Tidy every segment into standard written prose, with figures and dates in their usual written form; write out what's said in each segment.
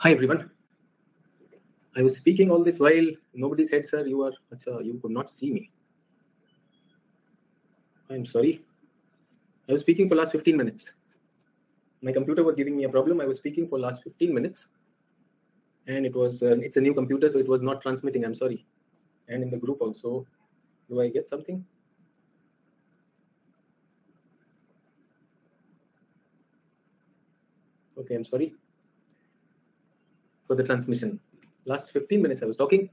Hi everyone. I was speaking all this while nobody said, sir, you could not see me. I'm sorry. I was speaking for last 15 minutes. My computer was giving me a problem. I was speaking for last 15 minutes and it's a new computer, so it was not transmitting. I'm sorry. And in the group also, do I get something? Okay, I'm sorry for the transmission. Last 15 minutes I was talking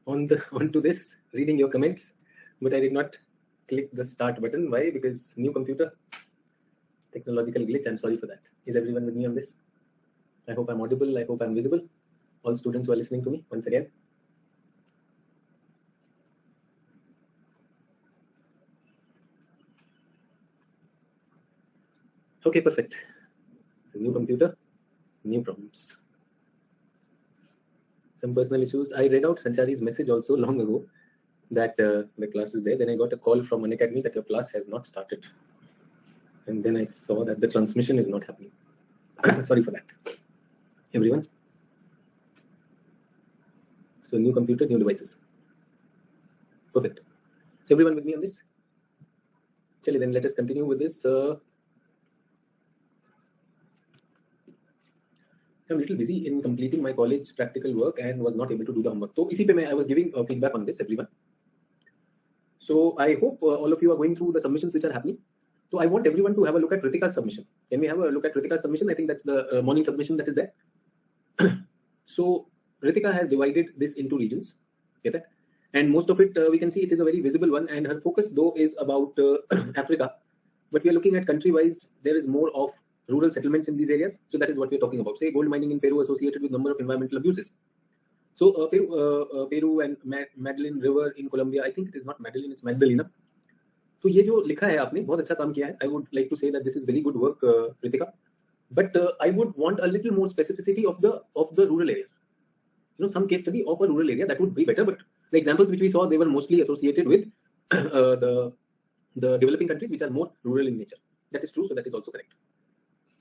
onto this, reading your comments, but I did not click the start button. Why? Because new computer, technological glitch. I'm sorry for that. Is everyone with me on this? I hope I'm audible. I hope I'm visible. All students who are listening to me once again. Okay, perfect. So new computer, new problems. Some personal issues. I read out Sanchari's message also long ago that the class is there. Then I got a call from Unacademy that your class has not started. And then I saw that the transmission is not happening. Sorry for that, everyone. So new computer, new devices. Perfect. So everyone with me on this? Chali, then let us continue with this. I'm a little busy in completing my college practical work and was not able to do the homework. So इसी पे I was giving feedback on this, everyone. So I hope all of you are going through the submissions which are happening. So I want everyone to have a look at Ritika's submission. Can we have a look at Ritika's submission? I think that's the morning submission that is there. So Ritika has divided this into regions. Get that? And most of it, we can see it is a very visible one. And her focus, though, is about Africa. But we are looking at country-wise, there is more of rural settlements in these areas. So that is what we're talking about. Say gold mining in Peru associated with number of environmental abuses. So Peru and Magdalene River in Colombia, I think it is not Magdalene, it's Magdalena. तो ये जो लिखा है आपने बहुत अच्छा काम किया है. I would like to say that this is very good work, Ritika. But I would want a little more specificity of the rural area. You know, some case study of a rural area that would be better. But the examples which we saw, they were mostly associated with the developing countries which are more rural in nature. That is true. So that is also correct.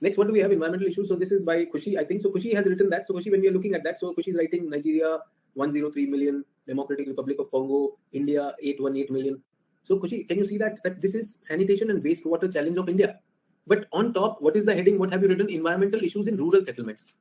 Next, what do we have? Environmental issues. So this is by Khushi, I think. So Khushi has written that. So Khushi, when we are looking at that, so Khushi is writing Nigeria 103 million, Democratic Republic of Congo, India 818 million. So Khushi, can you see that this is sanitation and wastewater challenge of India? But on top, what is the heading? What have you written? Environmental issues in rural settlements.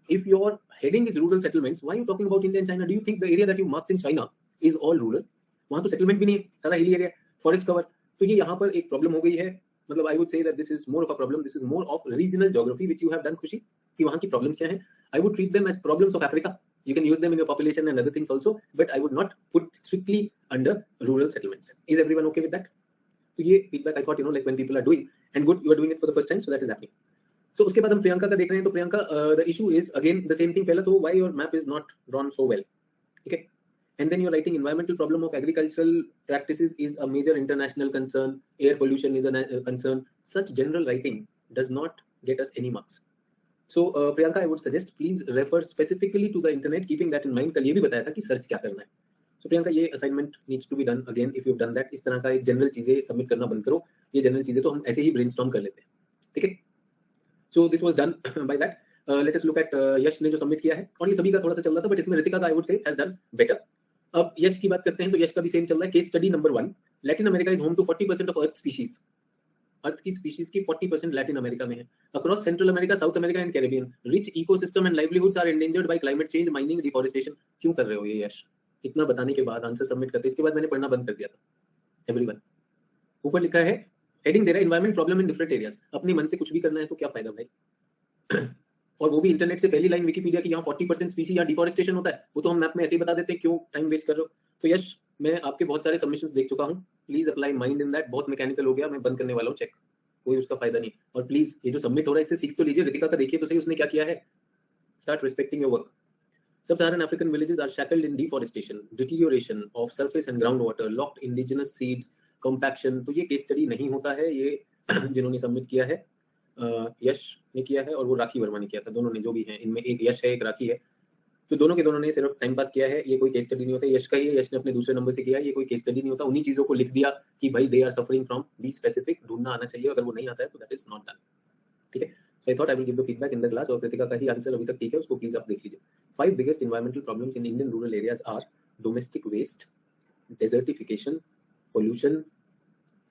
If your heading is rural settlements, why are you talking about India and China? Do you think the area that you marked in China is all rural? वहाँ तो settlement भी नहीं है, सारा hilly area, forest cover. तो ये यहाँ पर एक problem हो गई है. मतलब I would say that this is more of a problem. This is more of regional geography which you have done, Khushi. कि वहाँ की problems क्या हैं? I would treat them as problems of Africa. You can use them in your population and other things also, but I would not put strictly under rural settlements. Is everyone okay with that? So ये feedback I thought, you know, like when people are doing, and good, you are doing it for the first time, so that is happening. So उसके बाद हम प्रियंका का देख रहे हैं. तो Priyanka, the issue is again the same thing. पहला तो why your map is not drawn so well, okay? And then you're writing environmental problem of agricultural practices is a major international concern. Air pollution is a concern. Such general writing does not get us any marks. So Priyanka, I would suggest please refer specifically to the internet, keeping that in mind. कल ये भी बताया था कि search क्या करना है. So Priyanka, ये assignment needs to be done again. If you've done that, इस तरह का एक general चीजें submit करना बंद करो. ये general चीजें तो हम ऐसे ही brainstorm कर लेते हैं, ठीक है? So this was done by that. Let us look at यश ने जो सबमिट किया है, और ये सभी का थोड़ा सा चल रहा था, बट इसमें ऋतिका का I would say has done better. अब यश की बात करते हैं, तो यश का भी सेम चल रहा है. Case study number 1, Latin America is home to 40% of earth species. Earth की स्पीशीज की 40% लैटिन अमेरिका में है. Across Central America, South America and Caribbean, rich ecosystem and livelihoods are endangered by climate change, mining, deforestation. क्यों कर रहे हो ये यश? इतना बताने के बाद आंसर सबमिट करते, इसके बाद मैंने पढ़ना बंद कर दिया था. एवरीवन, ऊपर लिखा है हेडिंग दे रहा है environment problem in different areas. अपने मन से कुछ भी करना है तो क्या फायदा भाई? और वो भी इंटरनेट से पहली लाइन विकिपीडिया की, यहाँ 40% स्पीशी या डिफॉरेस्टेशन होता है, वो तो हम मैप में ऐसे ही बता देते हैं. क्यों टाइम वेस्ट कर रहे हो? तो यश, मैं आपके बहुत सारे सबमिशंस देख चुका हूँ. Please apply mind in that. बहुत मैकेनिकल हो गया, मैं बंद करने वाला हूँ चेक. कोई उसका फायदा नहीं. और प्लीज ये जो सबमिट हो रहा है इससे सीख तो लीजिए. ऋतिका का देखिए तो सही, उसने क्या किया है. Start respecting your work. Sub-Saharan African villages are shackled in deforestation, deterioration of surface and groundwater, locked indigenous seeds, compaction. तो ये केस स्टडी नहीं होता है. ये जिन्होंने सबमिट किया है, यश ने किया है और वो राखी वर्मा ने किया था. दोनों ने जो भी हैं, इनमें एक यश है, एक राखी है. तो दोनों के दोनों ने सिर्फ टाइम पास किया है. ये कोई केस स्टडी नहीं होता. यश का ही है, यश ने अपने दूसरे नंबर से किया. ये कोई केस स्टडी नहीं होता. उन्हीं चीजों को लिख दिया कि भाई they are suffering from the specific. ढूंढना आना चाहिए. अगर वो नहीं आता है तो दैट इज नॉट डन, ठीक है? So I thought I will give the feedback in the class. और कृतिका का ही आंसर अभी तक ठीक है, उसको प्लीज आप देख लीजिए. 5 biggest environmental problems in Indian rural areas are domestic waste, desertification, pollution,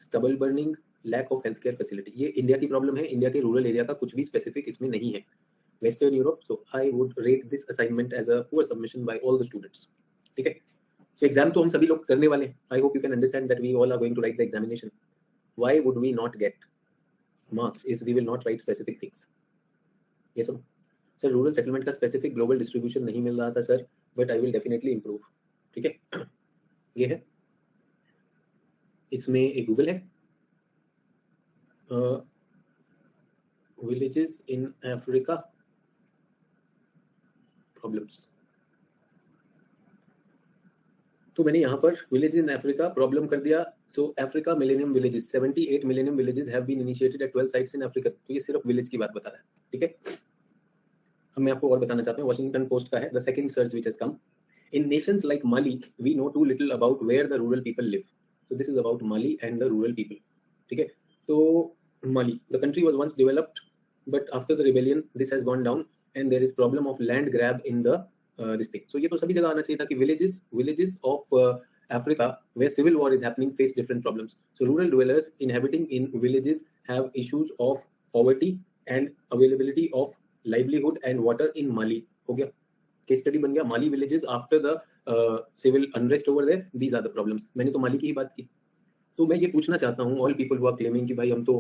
stubble burning, lack of healthcare facility. ये इंडिया की प्रॉब्लम है, इंडिया के रूरल एरिया का कुछ भी स्पेसिफिक इसमें नहीं है. Western Europe, so I would rate this assignment as a poor submission by all the students. ठीक है. So exam तो हम सभी लोग करने वाले हैं. I hope you can understand that we all are going to write the examination. Why would we not get marks is we will not write specific things. Yes or no? Sir rural settlement का specific global distribution नहीं मिल रहा था sir, but I will definitely improve. ठीक है, ये है. इसमें एक गूगल है, विलेजेस इन अफ्रीका प्रॉब्लम्स. तो मैंने यहाँ पर विलेज इन अफ्रीका प्रॉब्लम कर दिया. So Africa millennium villages, 78 millennium villages have been initiated at 12 sites in Africa. तो ये सिर्फ विलेज की बात बता रहा है. ठीक है, अब मैं आपको और बताना चाहता हूँ. वॉशिंगटन पोस्ट का है, the second search which has come. In nations like Mali, we know too little about where the rural people live. So this is about Mali and the rural people. ठीक है, तो Mali, the country was once developed, but after the rebellion, this has gone down, and there is problem of land grab in the this thing. So ये तो सभी जगह आना चाहिए था कि villages of Africa where civil war is happening face different problems. So rural dwellers inhabiting in villages have issues of poverty and availability of livelihood and water in Mali. हो गया, केस स्टडी बन गया. Mali villages after the civil unrest over there, these are the problems. मैंने तो माली की ही बात की. तो मैं ये पूछना चाहता हूँ all people who are claiming कि भाई हम तो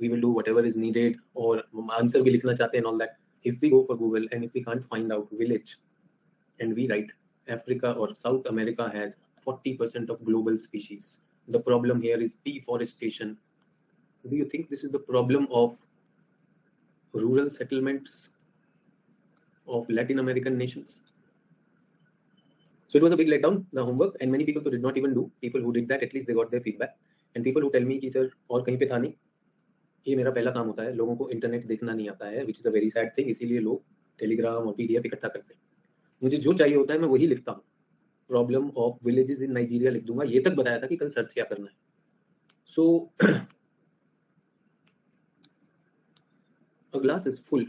we will do whatever is needed और आंसर भी लिखना चाहते हैं all that. If we go for Google and if we can't find out village and we write Africa और South America has 40% of global species. The problem here is deforestation. Do you think this is the problem of rural settlements of Latin American nations? So it was a big letdown, the homework, and many people did not even do. People who did that, at least they got their feedback. And people who tell me कि sir और कहीं पे था नहीं, ये मेरा पहला काम होता है. लोगों को इंटरनेट देखना नहीं आता है, which is a very sad thing. इसीलिए लोग टेलीग्राम और पीडीएफ इकट्ठा करते हैं. मुझे जो चाहिए होता है मैं वही लिखता हूँ. Problem of villages in Nigeria लिख दूंगा. ये तक बताया था कि कल सर्च क्या करना है. सो a glass is full.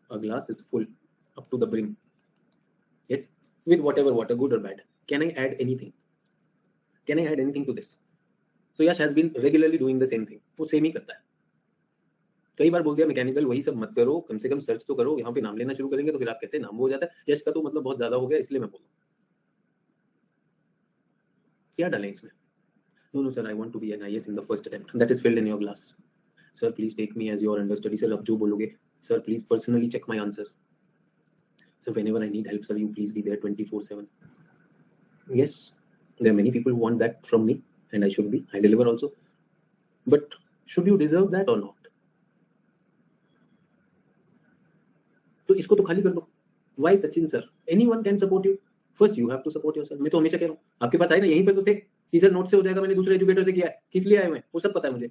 A glass is full up to the brim. Yes, with whatever water, good or bad. Can I add anything? Can I add anything to this? So Yash has been regularly doing the same thing. वो same ही करता है. कई बार बोल दिया mechanical वही सब मत करो, कम से कम सर्च तो करो. यहाँ पे नाम लेना शुरू करेंगे तो फिर आप कहते हैं नाम हो जाता है. यश का तो मतलब बहुत ज्यादा हो गया, इसलिए मैं बोलूँ. क्या डालें इसमें? No sir, I want to be an IS in the first attempt. That is filled in your glass. Sir, please take me as your understudy. Sir, अब जो बोलोगे. Sir, please personally check my answers. So whenever I need help, sir, you please be there 24/7. Yes, there are many people who want that from me, and I should be. I deliver also. But should you deserve that or not? तो इसको तो खाली कर दो. Why Sachin sir? Anyone can support you. First you have to support yourself. मैं तो हमेशा कह रहा हूँ, आपके पास आए ना, यहीं पर तो थे कि सर नोट से हो जाएगा. मैंने दूसरे एजुकेटर से किया है. किस लिए आए हुए हैं वो सब पता है मुझे.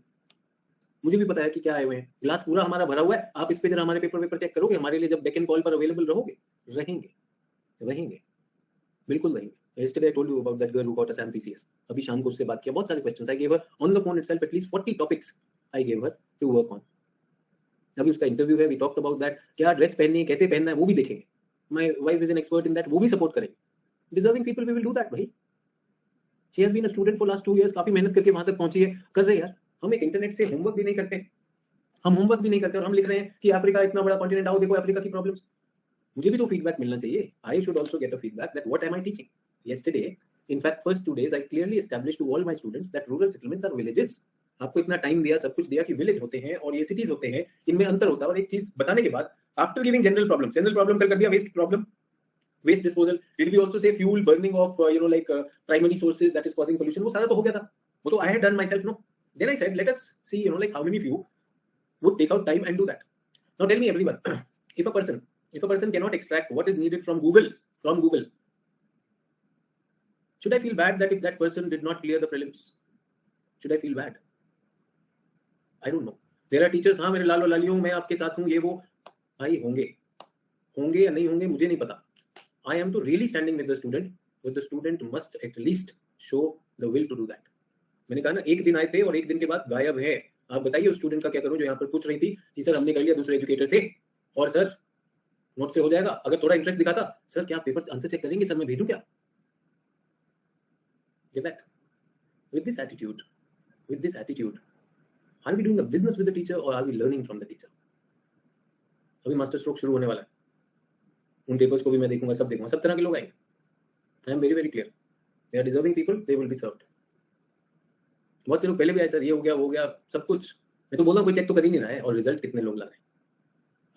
मुझे भी पता है कि क्या आए हुए हैं. ग्लास पूरा हमारा भरा हुआ है. आप इस पे जरा हमारे पेपर चेक करोगे. हमारे लिए जब बैक एंड कॉल पर अवेलेबल रहोगे, रहेंगे बिल्कुल रहेंगे. Yesterday I told you about that girl who got a SAM PCS. अभी शाम को उससे बात किया. बहुत सारे questions I gave her on the phone itself, at least 40 topics I gave her to work on. अभी उसका इंटरव्यू है. We talked about that. क्या ड्रेस पहननी है, कैसे पहनना है, वो भी देखेंगे. My wife is an expert in that. वो भी सपोर्ट करेंगे. Deserving people we will do that भाई. She has been a student for last 2 years. काफी मेहनत करके वहां तक पहुंची है. कर रहे यार. हम एक इंटरनेट से होमवर्क भी नहीं करते. हम होमवर्क भी नहीं करते और हम लिख रहे हैं कि अफ्रीका इतना बड़ा कॉन्टिनेंट, आओ देखो अफ्रीका की प्रॉब्लम्स. मुझे भी तो फीडबैक मिलना चाहिए. I should also get a feedback that what am I teaching. Yesterday, in fact, first 2 days I clearly established to all my students that rural settlements are villages. आपको इतना time दिया, सब कुछ दिया कि विलेज होते हैं और ये सिटीज होते हैं, इनमें अंतर होता है. और एक चीज बताने के बाद आफ्टर गिविंग जनरल प्रॉब्लम कर दिया waste problem, waste disposal. Did we also say fuel burning of primary sources that is causing pollution. वो सारा तो हो गया था. वो तो I had done myself. No, then I said let us see how many of you would take out time and do that. Now tell me everyone, if a person cannot extract what is needed from Google, should I feel bad that if that person did not clear the prelims? Should I feel bad? I don't know. There are teachers, हाँ मेरे लालो लालियों, मैं आपके साथ हूँ, ये वो. भाई होंगे या नहीं होंगे मुझे नहीं पता. I am to really standing with the student, but the student must at least show the will to do that. मैंने कहा ना, एक दिन आए थे और एक दिन के बाद गायब है. आप बताइए उस स्टूडेंट का क्या करूं जो यहाँ पर पूछ रही थी कि सर हमने कर लिया दूसरे एजुकेटर से और सर नोट से हो जाएगा। अगर थोड़ा इंटरेस्ट दिखाता, सर क्या पेपर आंसर चेक करेंगे, सर मैं भेजूं क्या? Get that? With this attitude, are we doing a business with the teacher or are we learning from the teacher? अभी मास्टर स्ट्रोक शुरू होने वाला है, उन पेपर्स को भी मैं देखूंगा, सब देखूंगा, सब तरह के लोग आएंगे। I am very very clear, they are deserving people, they will be served. बहुत से लोग पहले भी आए, सर ये हो गया वो हो गया सब कुछ। मैं तो बोल रहा हूँ कोई चेक तो कर ही नहीं रहा है, और रिजल्ट कितने लोग ला रहे हैं।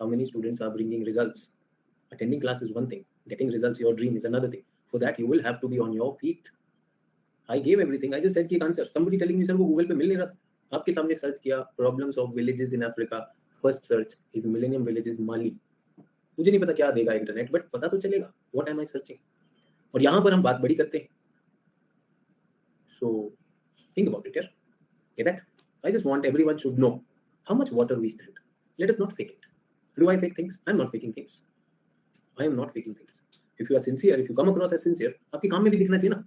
How many students are bringing results? Attending class is one thing, getting results your dream is another thing. For that you will have to be on your feet. I gave everything, I just said कि answer. somebody telling me sir वो Google पे मिल नहीं रहा। आपके सामने search किया problems of villages in Africa, first search is millennium villages Mali. मुझे नहीं पता क्या देगा इंटरनेट, बट पता तो चलेगा व्हाट एम आई सर्चिंग। और यहाँ पर हम बात बड़ी करते हैं। सो थिंक अबाउट इट यार, get that? I just want everyone should know how much water we stand. Let us not fake it. Do I fake things? I'm not faking things. I am not faking things. If you are sincere, if you come across as sincere, आपके काम में भी दिखना चाहिए ना।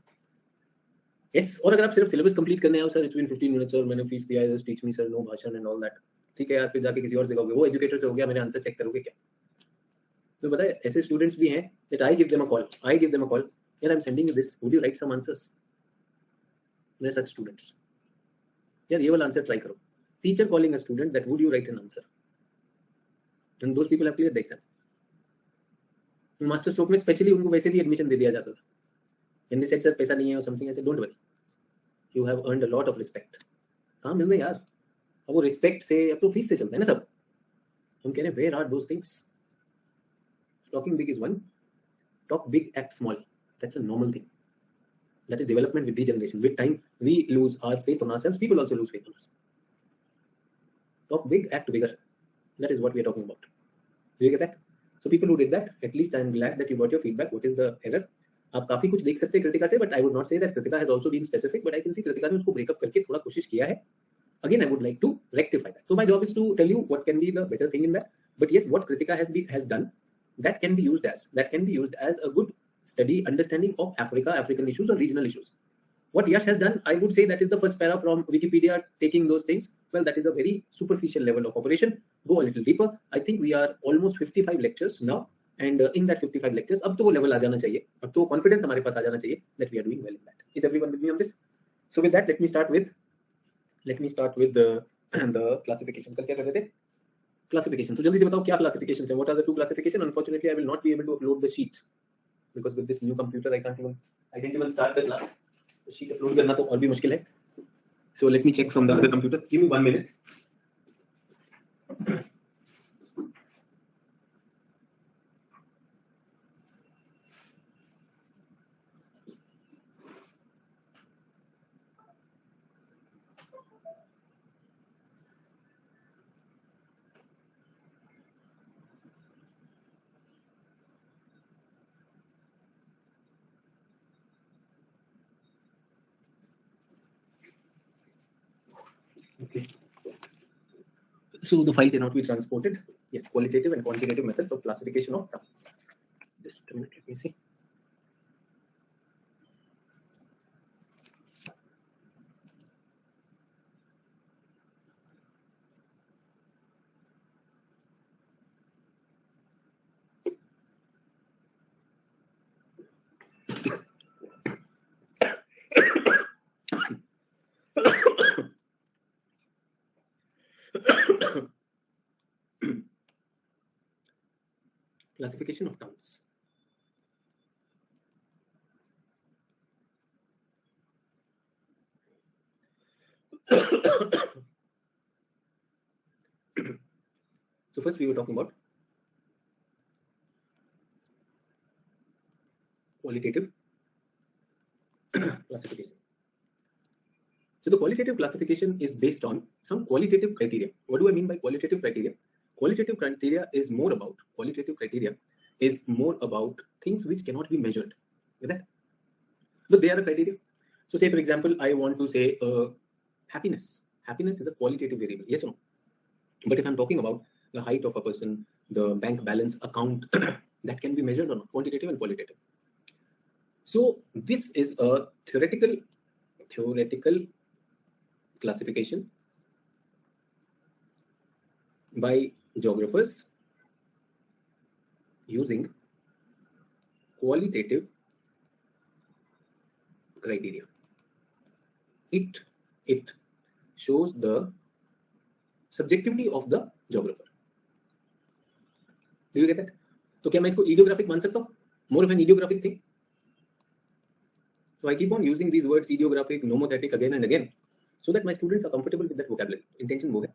Yes, और अगर आप सिर्फ सिलेबस कंप्लीट करने आओ, सर इट्स बीन 15 मिनट्स और मैंने फीस दिया है, just teach me sir, no भाषण एंड ऑल दैट। ठीक है यार, फिर जाके किसी और से कहोगे वो एजुकेटर से हो गया, मैंने आंसर चेक करोगे क्या? तो पता है ऐसे स्टूडेंट्स भी हैं that I give them a call, यार I am sending you this, would you write some answers? There such students, यार ये वाला आंसर ट्राई करो। Teacher calling a student that would you write an answer, and those people have cleared the exam. Master stroke में specially उनको वैसे भी admission दे दिया जाता था, एंड दे सेड सर पैसा नहीं है और समथिंग ऐसे। Don't worry, you have earned a lot of respect. कहाँ मिल रहे यार? अब वो रिस्पेक्ट से, अब तो फीस से चलता है ना सब। हम कह रहे हैं where are those things? Talking big is one, talk big act small, that's a normal thing. That is development with the generation. With time, we lose our faith on ourselves. People also lose faith on us. Talk big, act bigger. That is what we are talking about. Do you get that? So people who did that, at least I am glad that you got your feedback. What is the error? आप काफी कुछ देख सकते हैं कृतिका से, but I would not say that Kritika has also been specific. But I can see Kritika ने उसको break up करके थोड़ा कोशिश किया है. Again, I would like to rectify that. So my job is to tell you what can be the better thing in that. But yes, what Kritika has done, that can be used as a good study understanding of Africa, African issues or regional issues. What Yash has done, I would say that is the first para from Wikipedia taking those things. Well, that is a very superficial level of operation. Go a little deeper. I think we are almost 55 lectures now, and in that 55 lectures, अब तो वो level आ जाना चाहिए, अब तो confidence हमारे पास आ जाना चाहिए that we are doing well in that. Is everyone with me on this? So with that, let me start with the classification. कल क्या कर रहे थे? Classification. So जल्दी से बताओ क्या classifications हैं? What are the two classifications? Unfortunately, I will not be able to upload the sheet. Because with this new computer I didn't even start the class. So sheet upload करना तो और भी मुश्किल है. So let me check from the other computer. Give me 1 minute. Okay. So the file cannot be transported. Yes, qualitative and quantitative methods of classification of terms. Just a minute, let me see. Classification of terms. So first we were talking about qualitative classification. So the qualitative classification is based on some qualitative criteria. What do I mean by qualitative criteria? Qualitative criteria is more about things which cannot be measured. Get that? But they are a criteria. So say for example, I want to say happiness. Happiness is a qualitative variable. Yes or no? But if I'm talking about the height of a person, the bank balance account, that can be measured or not, quantitative and qualitative. So this is a theoretical classification by geographers using qualitative criteria. It shows the subjectivity of the geographer. Do you get that? तो क्या मैं इसको idiographic मान सकता हूँ? More of an idiographic thing. So I keep on using these words idiographic, nomothetic again and again, so that my students are comfortable with that vocabulary. Intention वो है.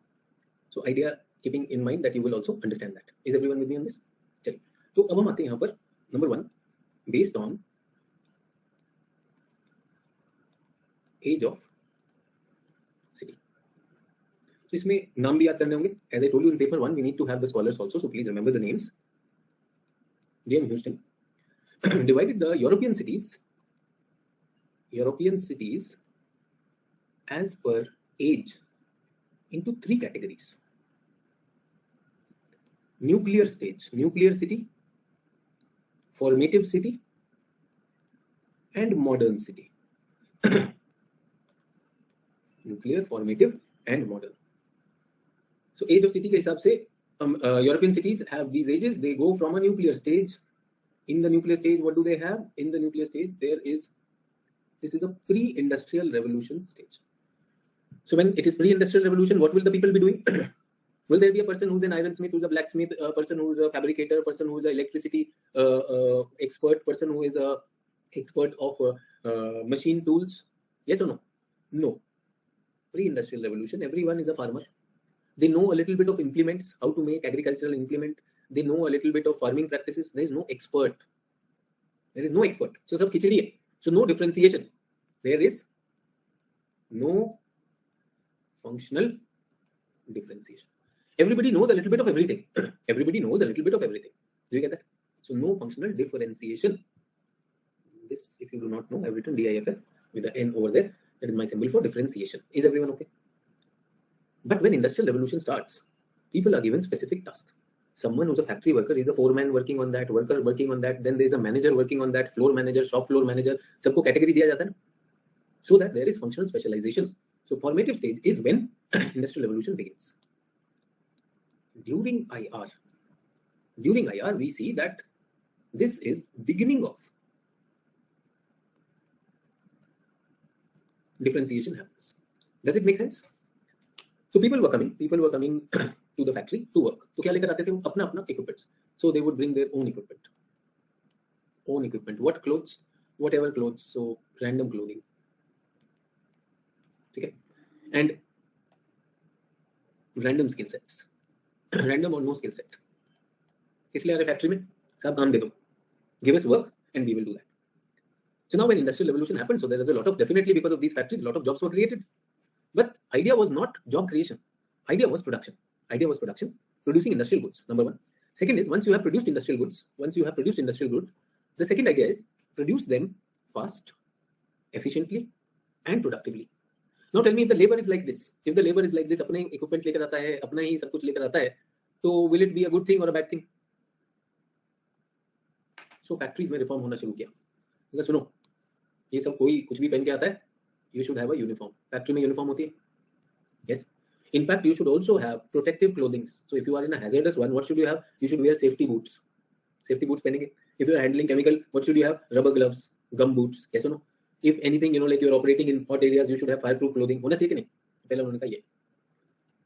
So idea keeping in mind that you will also understand that. Is everyone with me on this? चलिए. तो अब हम आते हैं यहाँ पर number 1, based on age of city. तो इसमें नाम भी याद करने होंगे. As I told you in paper 1, we need to have the scholars also. So please remember the names. J.M. Houston divided the European cities as per age into 3 categories: nuclear stage, nuclear city, formative city, and modern city. Nuclear, formative, and modern. So age of city के हिसाब से European cities have these ages. They go from a nuclear stage. In the nuclear stage, what do they have? In the nuclear stage, this is a pre-industrial revolution stage. So when it is pre-industrial revolution, what will the people be doing? Will there be a person who's an ironsmith, who's a blacksmith, a person who's a fabricator, a person who's an electricity expert, person who is a expert of machine tools? Yes or no? No. Pre-industrial revolution, everyone is a farmer. They know a little bit of implements, how to make agricultural implement. They know a little bit of farming practices. There is no expert. There is no expert. So sab khichdi hai. So no differentiation. There is no functional differentiation. Everybody knows a little bit of everything. Everybody knows a little bit of everything. Do you get that? So no functional differentiation. This, if you do not know, I've written DIFL with the N over there. That is my symbol for differentiation. Is everyone okay? But when industrial revolution starts, people are given specific tasks. Someone who's a factory worker is a foreman working on that, worker working on that. Then there is a manager working on that, floor manager, shop floor manager. सबको category दिया जाता है, so that there is functional specialization. So formative stage is when industrial revolution begins. During IR, we see that this is beginning of differentiation happens. Does it make sense? So people were coming to the factory to work. तो क्या लेकर आते थे वो? अपना equipments. So they would bring their own equipment. What clothes? Whatever clothes. So random clothing. Okay. And random skill sets. Random or no skill set. इसलिए आ रहे factory में सब काम दे दो. Give us work and we will do that. So now when industrial revolution happened, so there was a lot of, definitely because of these factories, a lot of jobs were created. But idea was not job creation. Idea was production. Producing industrial goods, number 1. Second is, once you have produced industrial goods, the second idea is produce them fast, efficiently, and productively. Now tell me, if the labor is like this, अपने equipment लेकर आता है, अपना ही सब कुछ लेकर आता है, तो will it be a good thing or a bad thing? So factories में reform होना शुरू किया. मतलब सुनो, ये सब कोई कुछ भी पहन के आता है, you should have a uniform. Factory में uniform होती है. Yes. In fact, you should also have protective clothing. So if you are in a hazardous one, what should you have? You should wear safety boots. Safety boots पहनेंगे. If you are handling chemical, what should you have? Rubber gloves, gum boots. Yes or no? If anything, like you are operating in hot areas, you should have fireproof clothing. होना चाहिए कि नहीं? पहला उन्होंने कहा ये.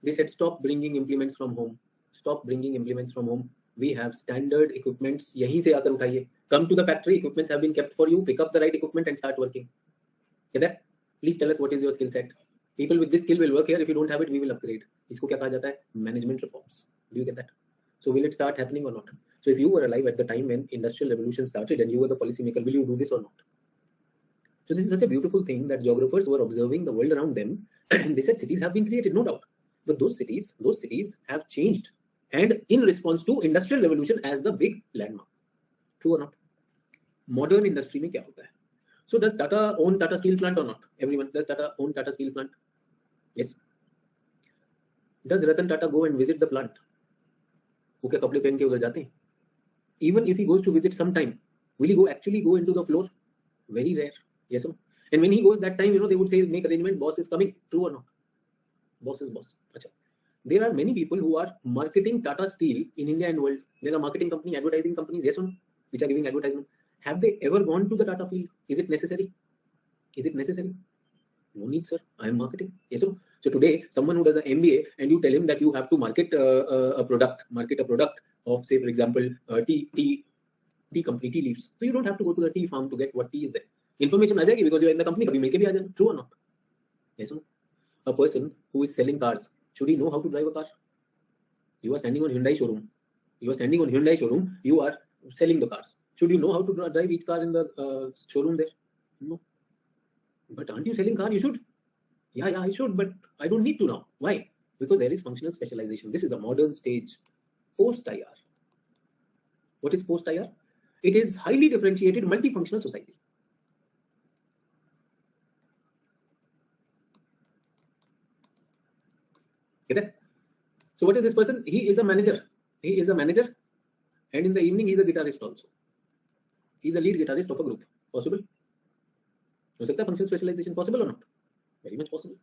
They said stop bringing implements from home. We have standard equipments. यहीं से आकर उठाइए. Come to the factory. Equipments have been kept for you. Pick up the right equipment and start working. Get that? Please tell us what is your skill set. People with this skill will work here. If you don't have it, we will upgrade. इसको क्या कहा जाता है? Management reforms. Do you get that? So will it start happening or not? So if you were alive at the time when industrial revolution started and you were the policymaker, will you do this or not? So this is such a beautiful thing that geographers were observing the world around them, and they said cities have been created, no doubt. But those cities have changed, and in response to industrial revolution as the big landmark. True or not? Modern industry में क्या होता है? So does Tata own Tata Steel plant or not? Everyone, does Tata own Tata Steel plant? Yes. Does Ratan Tata go and visit the plant? वो क्या कपड़े पहन के उधर जाते हैं? Even if he goes to visit sometime, will he actually go into the floor? Very rare. Yes or no? And when he goes that time, they would say, make arrangement, boss is coming. True or not? Boss is boss. Achha. There are many people who are marketing Tata Steel in India and world. There are marketing company, advertising companies, yes or no, which are giving advertisement. Have they ever gone to the Tata field? Is it necessary? Is it necessary? No need, sir. I am marketing. Yes or no? So today, someone who does an MBA and you tell him that you have to market a product, of, say, for example, tea company, tea leaves. So you don't have to go to the tea farm to get what tea is there. Information aa jayegi because you are in the company. Kabhi milke bhi aa jayega. True or not? Yes or no? A person who is selling cars, should he know how to drive a car? You are standing on Hyundai showroom. You are selling the cars. Should you know how to drive each car in the showroom there? No. But aren't you selling car? You should. Yeah, I should, but I don't need to now. Why? Because there is functional specialization. This is the modern stage. Post-IR. What is post-IR? It is highly differentiated multifunctional society. Okay? So what is this person? He is a manager. And in the evening, he is a guitarist also. He is the lead guitarist of a group. Possible? हो सकता है functional specialization possible or not? Very much possible.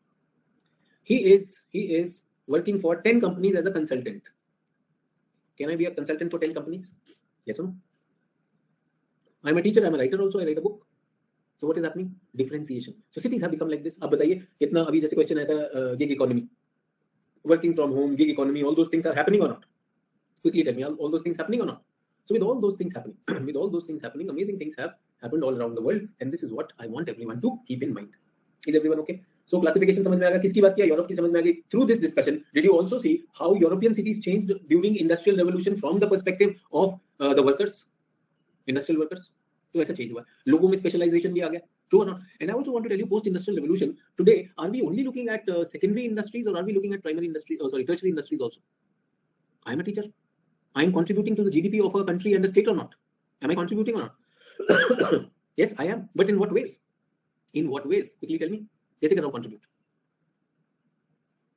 He is working for 10 companies as a consultant. Can I be a consultant for 10 companies? Yes or no? I am a teacher, I am a writer also, I write a book. So what is happening? Differentiation. So cities have become like this. अब बताइए कितना अभी जैसे question आया था gig economy, working from home, gig economy, all those things are happening or not? Quickly tell me, all those things happening or not? So with all those things happening, amazing things have happened all around the world, and this is what I want everyone to keep in mind. Is everyone okay? So classification समझ में आएगा. किसकी बात किया? Europe की समझ में आ गई. Through this discussion, did you also see how European cities changed during industrial revolution from the perspective of the workers, industrial workers? तो ऐसा change हुआ. लोगों में specialization भी आ गया. True or not? And I also want to tell you, post-industrial revolution, today, are we only looking at secondary industries, or are we looking at tertiary industries also? I am a teacher. I am contributing to the GDP of a country and a state or not? Am I contributing or not? Yes, I am. But in what ways? In what ways? Quickly tell me. कैसे कर रहा हूँ contribute?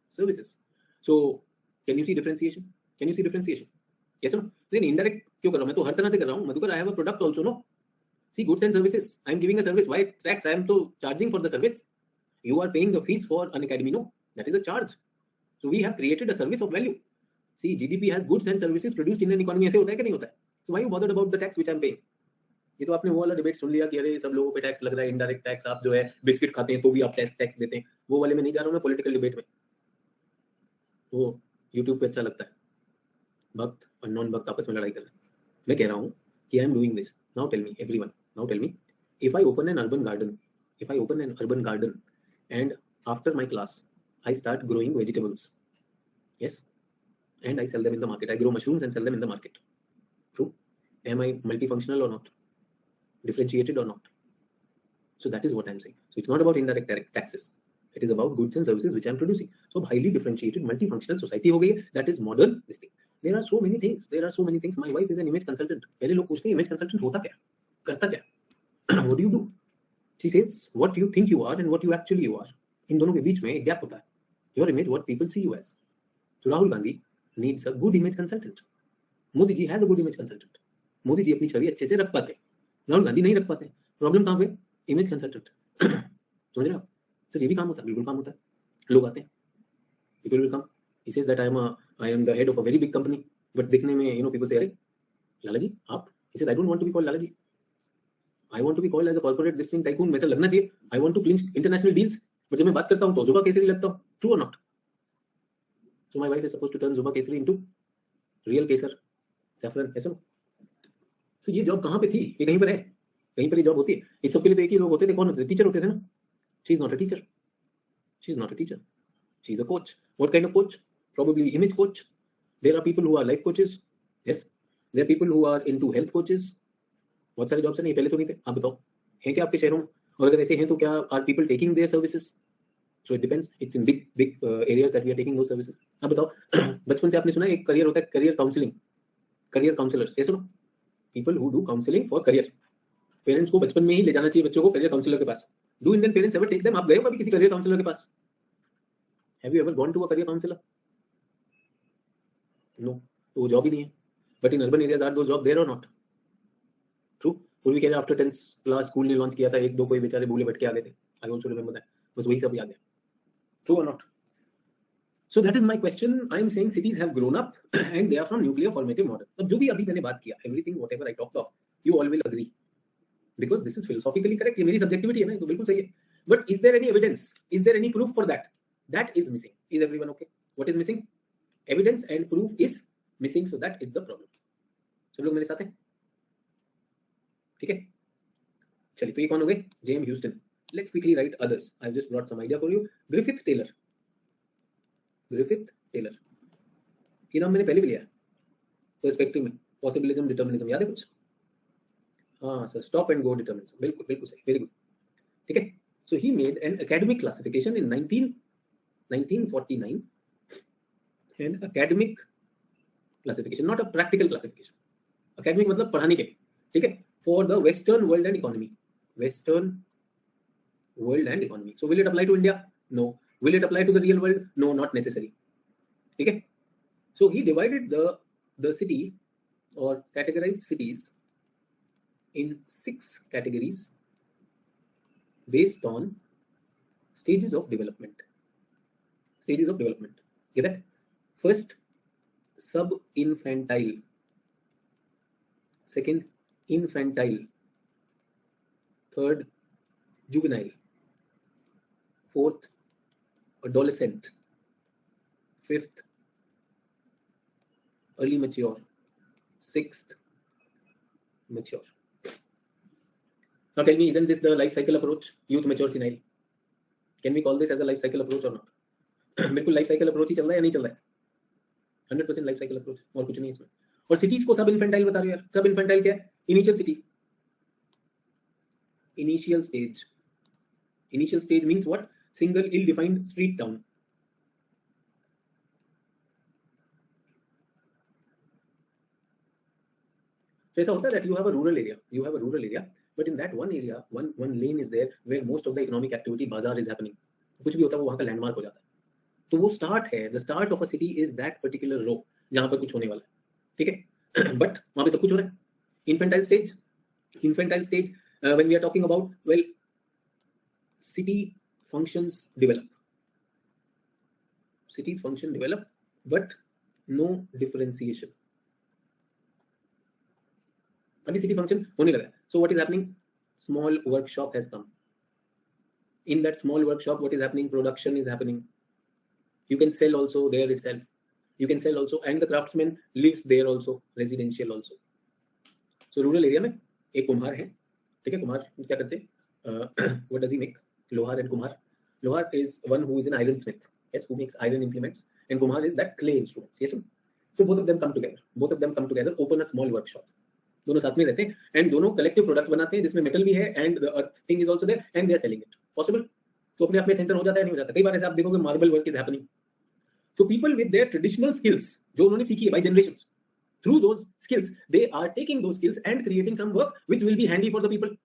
Services. So, can you see differentiation? Yes or no? Then indirect क्यों कर रहा हूँ? मैं तो हर तरह से कर रहा हूँ. Madhukar, I have a product also, no? See, goods and services. I am giving a service. Why tax? I am to charging for the service. You are paying the fees for an academy, no? That is a charge. So we have created a service of value. See, GDP has goods and services produced in an economy. ऐसे होता है कि नहीं होता है? So why you bothered about the tax which I am paying? ये तो आपने वो वाला डिबेट सुन लिया कि अरे सब लोगों पे टैक्स लग रहा है, इनडायरेक्ट टैक्स, आप जो है बिस्किट खाते हैं तो भी आप टैक्स देते हैं. वो वाले में नहीं जा रहा हूं मैं, पॉलिटिकल डिबेट में. वो यूट्यूब पे अच्छा लगता है, भक्त और नॉन भक्त आपस में लड़ाई कर रहे हैं. मैं कह रहा हूं कि I am doing this. Now tell me everyone, now tell me, if I open an urban garden and after my class I start growing vegetables, yes, and I sell them in the market. I grow mushrooms and sell them in the market. True? Am I multifunctional or not? Differentiated or not? So that is what I'm saying. So it's not about indirect taxes. It is about goods and services which I'm producing. So highly differentiated, multifunctional society हो गई है. That is modern this thing. There are so many things. My wife is an image consultant. पहले लोग पूछते हैं image consultant होता क्या? करता क्या? What do you do? She says what you think you are and what you actually you are. इन दोनों के बीच में एक गैप होता है. Your image, what people see you as. So Rahul Gandhi needs a good image consultant. Modi ji has a good image consultant. Modi ji अपनी छवि अच्छे से रख पाते हैं, राहुल गांधी नहीं रख पाते. प्रॉब्लम कहाँ पे? Image consultant. समझ रहे हो? सर ये भी काम होता है, बिल्कुल काम होता है. लोग आते हैं, people will come, he says that I am the head of a very big company, but दिखने में पीपल से अरे लाला जी आप, he says I don't want to be called लाला जी, I want to be called as a corporate this thing tycoon. वैसा लगना चाहिए. I want to clinch international deals, but जब मैं बात करता हूँ तो जुबा केसरी लगता हूँ. ट्रू और not? So my wife is supposed to turn zubaan kesari into real kesar saffron. ऐसा. तो ये जॉब कहाँ पे थी? ये कहीं पर है, कहीं पर ये जॉब होती है. इस सब के लिए तो एक ही लोग होते थे. कौन होते थे? टीचर होते थे ना. She is not a teacher. She is a coach. What kind of coach? Probably image coach. There are people who are life coaches. Yes, there are people who are into health coaches. बहुत सारे jobs हैं. नहीं, पहले तो नहीं थे. आप बताओ हैं क्या आपके शहरों में? और अगर ऐसे हैं तो क्या are people taking their services? So it depends. It's in big areas that we are taking those services. आप बताओ, बचपन से आपने सुना है एक करियर होता है, करियर काउंसलिंग, करियर काउंसलर्स. ये सुनो, people who do counseling for career. Parents को बचपन में ही ले जाना चाहिए बच्चों को करियर काउंसलर के पास. Do Indian parents ever take them? आप गए हो कभी किसी करियर काउंसलर के पास? Have you ever gone to a career counsellor? No. तो वो जॉब ही नहीं है. But in urban areas are though job there और नॉट? ट्रू. पूर्वी कह रहे आफ्टर 10th क्लास स्कूल ने लॉन्च किया था, एक दो कोई बेचारे भूले भटके आ गए थे. I also remember that. बस वही सब याद है. ट्रू और not? So that is my question. I am saying cities have grown up and they are from nuclear formative model. So जो भी अभी मैंने बात किया, everything whatever I talked of, you all will agree because this is philosophically correct. ये मेरी subjectivity है ना, तो बिल्कुल सही है. But is there any evidence? Is there any proof for that? That is missing. Is everyone okay? What is missing? Evidence and proof is missing. So that is the problem. सब लोग मेरे साथ हैं? ठीक है? चलिए, तो ये कौन हो गए? Jem Houston. Let's quickly write others. I've just brought some idea for you. Griffith Taylor. ये नाम मैंने पहले भी लिया है पर्सपेक्टिव में. पॉसिबिलिज्म, डिटर्मिनिज्म याद है कुछ? हाँ sir, stop and go determinism. बिल्कुल बिल्कुल सही, वेरी गुड. ठीक है. So he made an academic classification in 1949, and academic classification, not a practical classification. Academic मतलब पढ़ाने के लिए, ठीक है, for the Western world and economy. Western world and economy. So will it apply to India? No. Will it apply to the real world? No, not necessary. ठीक है. So he divided the city or categorized cities in 6 categories based on stages of development. Stages of development. Get that? First, sub-infantile. Second, infantile. Third, juvenile. Fourth, adolescent. Fifth, early mature. Sixth, mature. Now tell me, isn't this the life cycle approach? Youth, mature, senile. Can we call this as a life cycle approach or not? बिल्कुल life cycle approach ही चल रहा है या नहीं चल रहा है? 100% life cycle approach, और कुछ नहीं इसमें. और सिटीज को सब इन्फेंटाइल बता रहे हो यार. सब इन्फेंटाइल क्या है? Initial city. Initial stage. Initial stage means what? Single ill defined street town. So ऐसा होता है that you have a rural area, but in that one area, one lane is there where most of the economic activity, bazaar is happening. कुछ भी होता है वो वहाँ का लैंडमार्क हो जाता है. तो वो स्टार्ट है. The start of a city is that particular row जहाँ पर कुछ होने वाला है. ठीक है. But वहाँ पे सब कुछ हो रहा है. Infantile stage, when we are talking about, well, city functions develop. Cities function develop, but no differentiation. अभी सिटी फंक्शन होने लगा. So what is happening? Small workshop has come. In that small workshop, what is happening? Production is happening. You can sell also there itself. You can sell also, and the craftsman lives there also, residential also. So rural area में एक कुम्हार है. ठीक है. कुम्हार क्या करते हैं? What does he make? लोहार and कुम्हार. लोहार is one who is an iron smith. Yes, who makes iron implements, and कुम्हार is that clay instruments. Yes. So both of them come together. Open a small workshop. दोनों साथ में रहते हैं and दोनों कलेक्टिव प्रोडक्ट्स बनाते हैं जिसमें मेटल भी है and the earth thing is also there and they are selling it. Possible? तो अपने आप में सेंटर हो जाता है, नहीं हो जाता? कई बार ऐसे आप देखोगे marble work is happening. So people with their traditional skills जो उन्होंने सीखी है by generations, through those skills they are taking those skills and creating some work which will be handy for the people.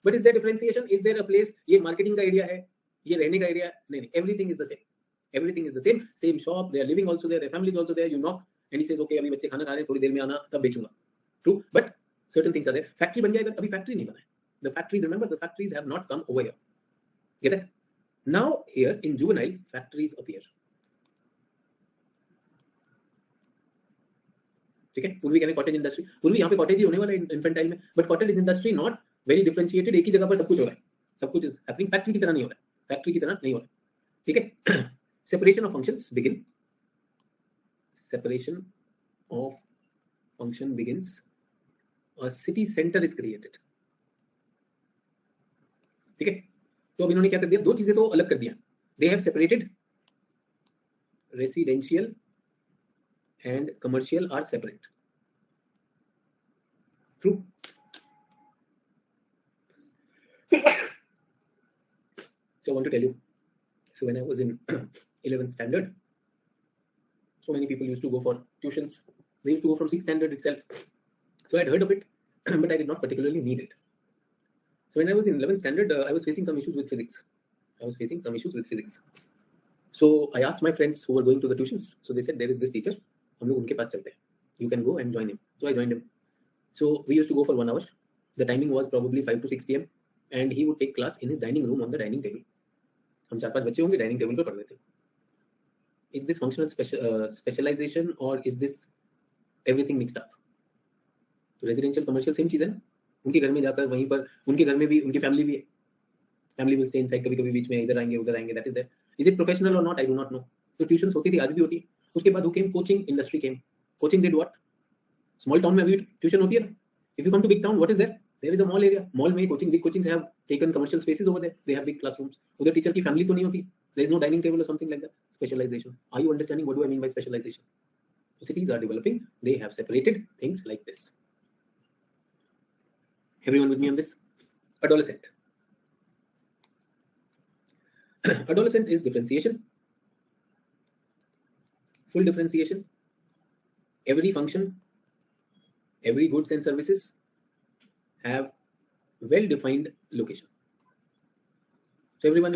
But is there differentiation? Is there a place? ये marketing का area है, ये रहने का area है? नहीं, everything is the same. Everything is the same shop. They are living also there, their family is also there. You knock and he says okay अभी बच्चे खाना खा रहे हैं, थोड़ी देर में आना, तब बेचूंगा. True. But certain things are there. Factory बन जाएगा, अभी फैक्ट्री नहीं बना है. The factories, remember, the factories have not come over here. Get it? Now here in juvenile, factories appear. ठीक है. पूर्वी कहने कॉटेज इंडस्ट्री, पूर्वी यहाँ पे कॉटेज ही होने वाला है इन्फेंटाइल में, but cottage industry not very differentiated. एक ही जगह पर सब कुछ हो रहा है, सब कुछ इज हैपनिंग. फैक्ट्री की तरह नहीं हो रहा है, फैक्ट्री की तरह नहीं हो रहा है. ठीक है. Separation of functions begin. Separation of function begins. A city center is created. ठीक है. तो अब इन्होंने क्या कर दिया? दो चीजें तो अलग कर दिया. They have separated residential and commercial are separate. True. So I want to tell you. So when I was in 11th standard, so many people used to go for tuitions. They used to go from 6th standard itself. So I had heard of it, but I did not particularly need it. So when I was in 11th standard, I was facing some issues with physics. So I asked my friends who were going to the tuitions. So they said there is this teacher. हम लोग उनके पास चलते हैं. You can go and join him. So I joined him. So we used to go for 1 hour. The timing was probably 5 to 6 p.m. and he would take class in his dining room on the dining table. हम 4-5 बच्चे होंगे, dining table पर पढ़ रहे थे. Is this functional specialization or is this everything mixed up? तो residential commercial same चीज है ना, उनके घर में जाकर वहीं पर उनके घर में भी उनकी फैमिली भी है, फैमिली विल स्टे इनसाइड, कभी कभी बीच में इधर आएंगे उधर आएंगे, that is that. Is it professional और not, I do not know. तो ट्यूशंस होती थी, आज भी होती है. उसके बाद who came, coaching industry came. Coaching did what, small town में अभी ट्यूशन होती है ना. If you come to big town, what is there, there is a mall area, mall में coaching, big coachings have taken commercial spaces over there, they have big classrooms. उधर teacher की family तो नहीं होती, there is no dining table और something like that. Specialization, are you understanding what do I mean by specialization? Cities are developing, they have separated things like this. Everyone with me on this? Adolescent. Adolescent is differentiation, full differentiation. Every function, every goods and services have well-defined location. So everyone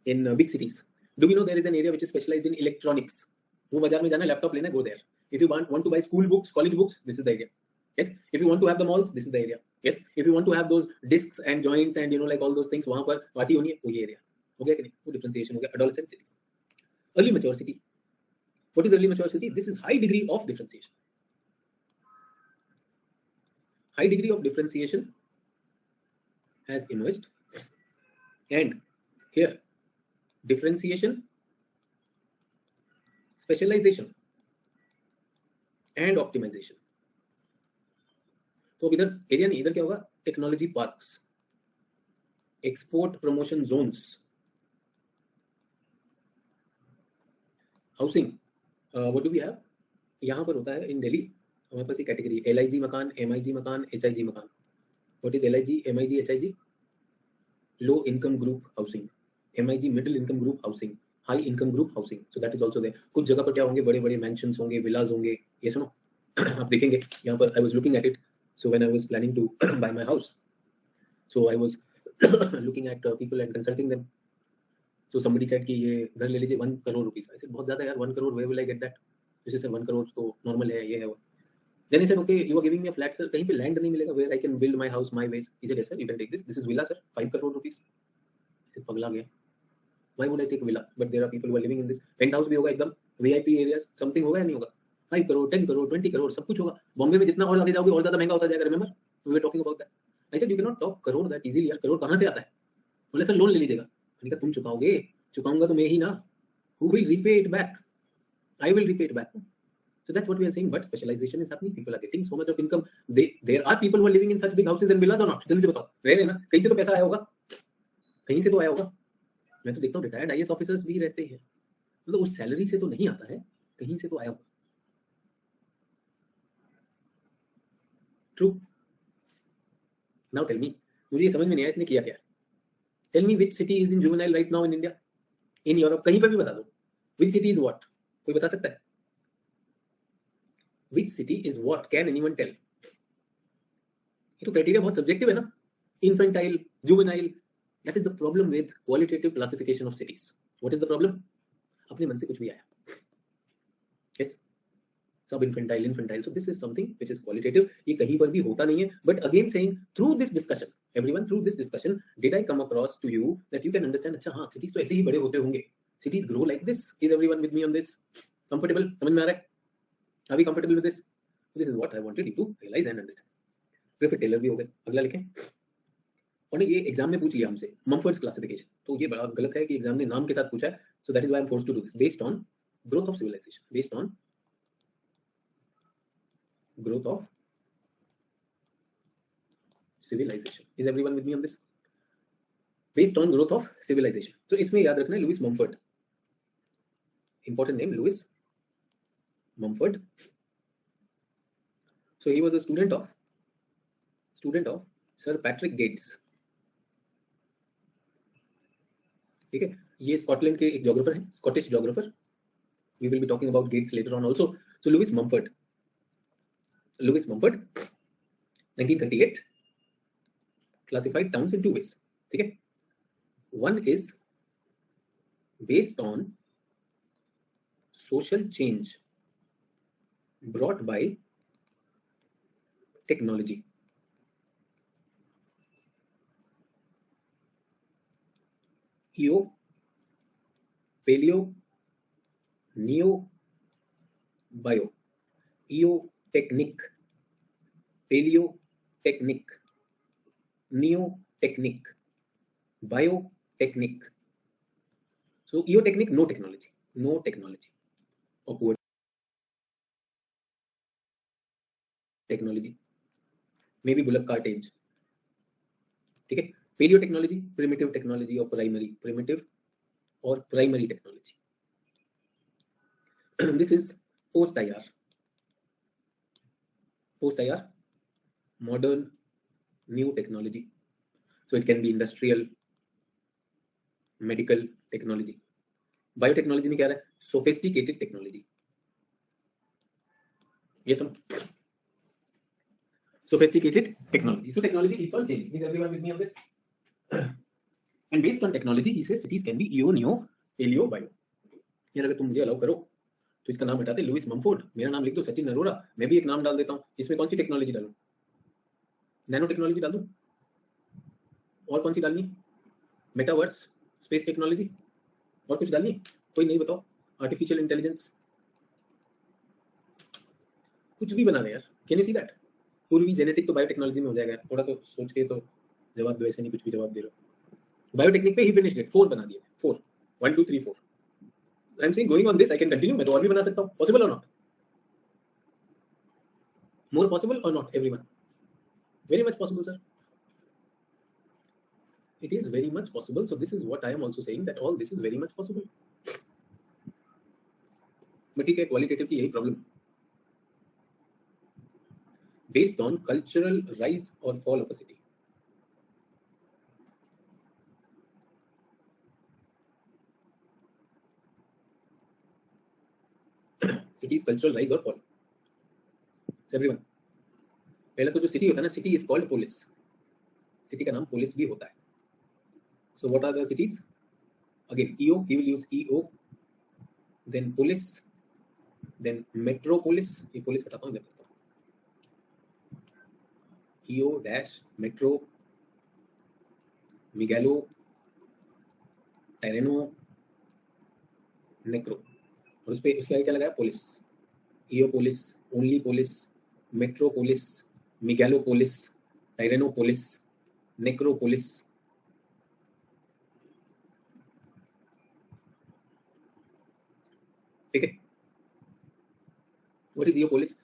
in big cities, do we know there is an area which is specialized in electronics? वो बाजार में जाना, laptop लेना, go there. If you want to buy school books, college books, this is the area. Yes. If you want to have the malls, this is the area. Yes. If you want to have those discs and joints and like all those things, वहाँ पर party होनी है, वो ये area. हो गया कि नहीं? वो differentiation हो गया. Adolescent cities. Early mature city. What is early mature city? This is high degree of differentiation. High degree of differentiation has emerged, and here differentiation, specialization and optimization. तो इधर एरिया नहीं, इधर क्या होगा, technology parks, export promotion zones, housing. What do we have, यहाँ पर होता है इन दिल्ली हमारे पास एक कैटेगरी, LIG मकान, MIG मकान, HIG मकान. What is LIG, MIG, HIG? Low income group housing. MIG middle income group housing, high income group housing. So that is also there. कुछ जगह पर क्या होंगे, बड़े बड़े मैंशंस होंगे, विलाज होंगे. ये सुनो, आप देखेंगे यहाँ पर, I was looking at it. So when I was planning to buy my house, so I was looking at people and consulting them. So somebody said कि ये घर ले लीजिए 1 crore rupees. I said बहुत ज़्यादा यार, 1 crore, where will I get that? जैसे sir 1 crore तो normal है, ये है वो. Then he said, okay, you are giving me a flat, sir. कहीं पे land नहीं मिलेगा where I can build my house my ways. He said, yes sir, you can take this. This is villa sir, 5 crore rupees. I said पगला गया. Why would I take villa? But there are people who are living in this. Penthouse भी होगा एकदम, VIP areas, something होगा या नहीं होगा? 5 crore, 10 crore, 20 crore, सब कुछ होगा. बॉम्बे में जितना और आगे जाओगे और ज्यादा महंगा होता जाएगा. Remember we were talking about that. I said you can not talk crore that easily. यार करोड़ कहां से आता है? बोले सर लोन ले लीजिएगा. मैंने कहा तुम चुकाओगे? चुकाऊंगा तो मैं ही ना. Who will repay it back? I will repay it back. So that's what we are saying. But specialization is happening. People are getting so much of income. There are people who are living in such big houses and villas or not? जल्दी से बताओ. रह रहे ना, कहीं से तो पैसा आया होगा, कहीं से तो आया होगा. मैं तो देखता हूँ रिटायर्ड IAS ऑफिसर्स भी रहते हैं, मतलब उस सैलरी से तो नहीं आता है, कहीं से तो आया होगा. True. Now tell me, मुझे ये समझ में नहीं आया इसने किया क्या. Tell me which city is in juvenile right now in India, in Europe, कहीं पर भी बता दो. Which city is what? कोई बता सकता है? Which city is what? Can anyone tell? ये तो क्राइटेरिया बहुत सब्जेक्टिव है ना. Infantile, juvenile. That is the problem with qualitative classification of cities. What is the problem? अपने मन से कुछ भी आया. Yes. Sub infantile, infantile. So this is something which is qualitative. ये कहीं पर भी होता नहीं है. But again saying, through this discussion, everyone, through this discussion, did I come across to you that you can understand? अच्छा हाँ, cities तो ऐसे ही बड़े होते होंगे. Cities grow like this. Is everyone with me on this? Comfortable? समझ में आ रहा है? Are we comfortable with this? This is what I wanted you to realize and understand. Griffith Taylor भी हो गए. अगला लिखें. और ये एग्जाम में पूछ लिया हमसे मम्फर्ड्स क्लासिफिकेशन, तो ये बड़ा गलत है कि एग्जाम ने नाम के साथ पूछा है. So that is why I am forced to do this. Based on growth of civilization. Based on growth of civilization. Is everyone with me on this? Based on growth of civilization. So इसमें याद रखना है Louis Mumford. Important name, Louis Mumford. So he was a student of Sir Patrick Gates. ठीक है, ये Scotland के एक geographer हैं, Scottish geographer. We will be talking about Gates later on also. So Louis Mumford, 1938, classified towns in two ways. ठीक है, one is based on social change brought by technology. EO, paleo, neo bio, EO technique, paleo technique, neo technique, bio technique. So EO technique, no technology, no technology, or poor technology, maybe bullock cart age. ठीक है. Paleo technology, primitive technology or primary, primitive or primary technology. This is post IR. Post IR, modern new technology. So it can be industrial, medical technology. Biotechnology में क्या रहा है? Sophisticated technology. Yes, sir. Sophisticated technology. So technology keeps on changing. Is everyone with me on this? And based on technology, he says cities can be EO, NEO, Paleo, Bio. यार अगर तुम मुझे allow करो तो इसका नाम हटाते Louis Mumford, मेरा नाम लिख दो सचिन अरोड़ा, मैं भी एक नाम डाल देता हूँ. इसमें कौन सी टेक्नोलॉजी डालूं? नैनो टेक्नोलॉजी डाल दूं? और कौन सी डालनी? मेटावर्स, स्पेस टेक्नोलॉजी, और कुछ डालनी? कोई नहीं बताओ. आर्टिफिशियल इंटेलिजेंस, कुछ भी बना रहे यार. Can you see that? पूर्वी जेनेटिक तो बायोटेक्नोलॉजी में हो जाएगा. थोड़ा तो सोच के तो जवाब दो, ऐसे नहीं कुछ भी जवाब दे रहे हो. बायोटेक्निक पे ही फिनिश इट. 4 बना दिए. 4, 1 2 3 4. I am saying going on this I can continue. मैं तो और भी बना सकता हूं. पॉसिबल और नॉट? मोर पॉसिबल और not everyone? Very much possible sir. It is very much possible. So this is what I am also saying, that all this is very much possible. But ठीक है, qualitative की यही problem. Based on cultural rise or fall of a city. City's cultural rise or fall. So everyone, पहले तो जो city होता है ना, city is called police. City का नाम पोलिस भी होता है. So what are the cities? Again, EO, he will use EO, then polis, then metropolis. ये पोलिस बताता हूँ, इधर करता हूँ. EO dash metro, megalo, tyranno, necro. और उस पे उसके आगे क्या लगाया? Polis. EO polis, only polis, metropolis, megalopolis, tyrannopolis, necropolis. ठीक है. What is Geopolis?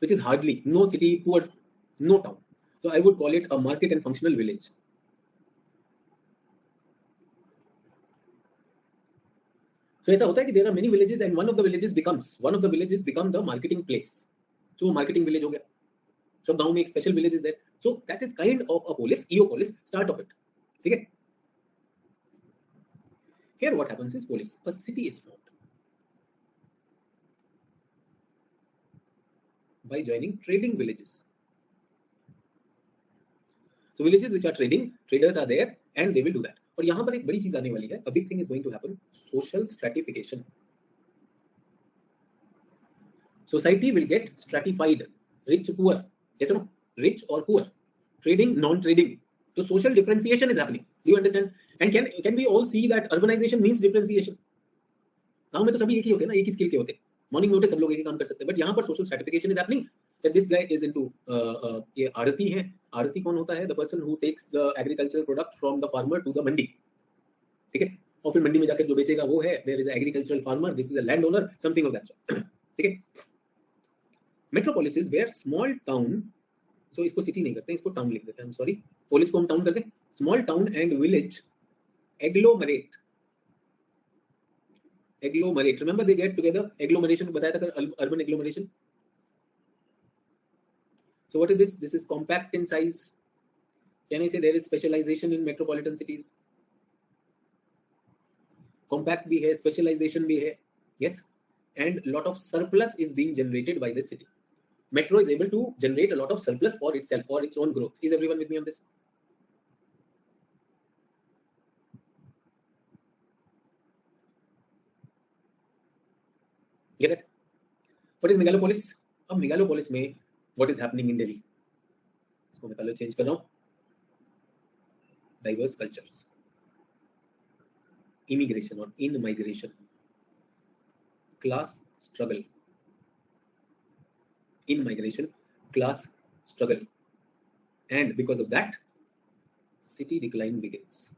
Which is hardly, no city, poor, no town. So I would call it a market and functional village. So ऐसा होता है कि there are many villages and one of the villages become the marketing place. So marketing village हो गया. So गांव में एक special village is there. So that is kind of a polis, Eopolis, start of it. ठीक है. Here what happens is polis, a city is formed by joining trading villages. So villages which are trading, traders are there and they will do that. और यहाँ पर एक बड़ी चीज आने वाली है. A big thing is going to happen. Social stratification. Society will get stratified. Rich, poor. Yes or no? Rich or poor. Trading, non-trading. So social differentiation is happening. Do you understand? And can we all see that urbanization means differentiation? गाँव में तो सभी एक ही होते हैं ना, एक ही skill के होते हैं. मॉर्निंग में उठे सब लोग एक ही काम कर सकते हैं. बट यहाँ पर social stratification is happening. That this guy is into ये आड़ती है. आड़ती कौन होता है? The person who takes the agricultural product from the farmer to the मंडी. ठीक है. और फिर मंडी में जाकर जो बेचेगा वो है. There is an agricultural farmer. This is a landowner. Something of that sort. ठीक है. Metropolis is where small town. So इसको सिटी नहीं करते, इसको टाउन लिख देते हैं. सॉरी, पोलिस को हम टाउन करते हैं. Small town and village agglomerate. Agglomerate. Remember they get together. Agglomeration बताया था, urban agglomeration. So what is this? This is compact in size. Can I say there is specialization in metropolitan cities? Compact भी है, specialization भी है. Yes. And a lot of surplus is being generated by this city. Metro is able to generate a lot of surplus for itself, for its own growth. Is everyone with me on this? Get it? What is megalopolis? अब megalopolis में what is happening in Delhi? इसको मैं पहले change कर रहा हूँ. Diverse cultures, immigration or in migration. class struggle. In migration, class struggle. And because of that, city decline begins.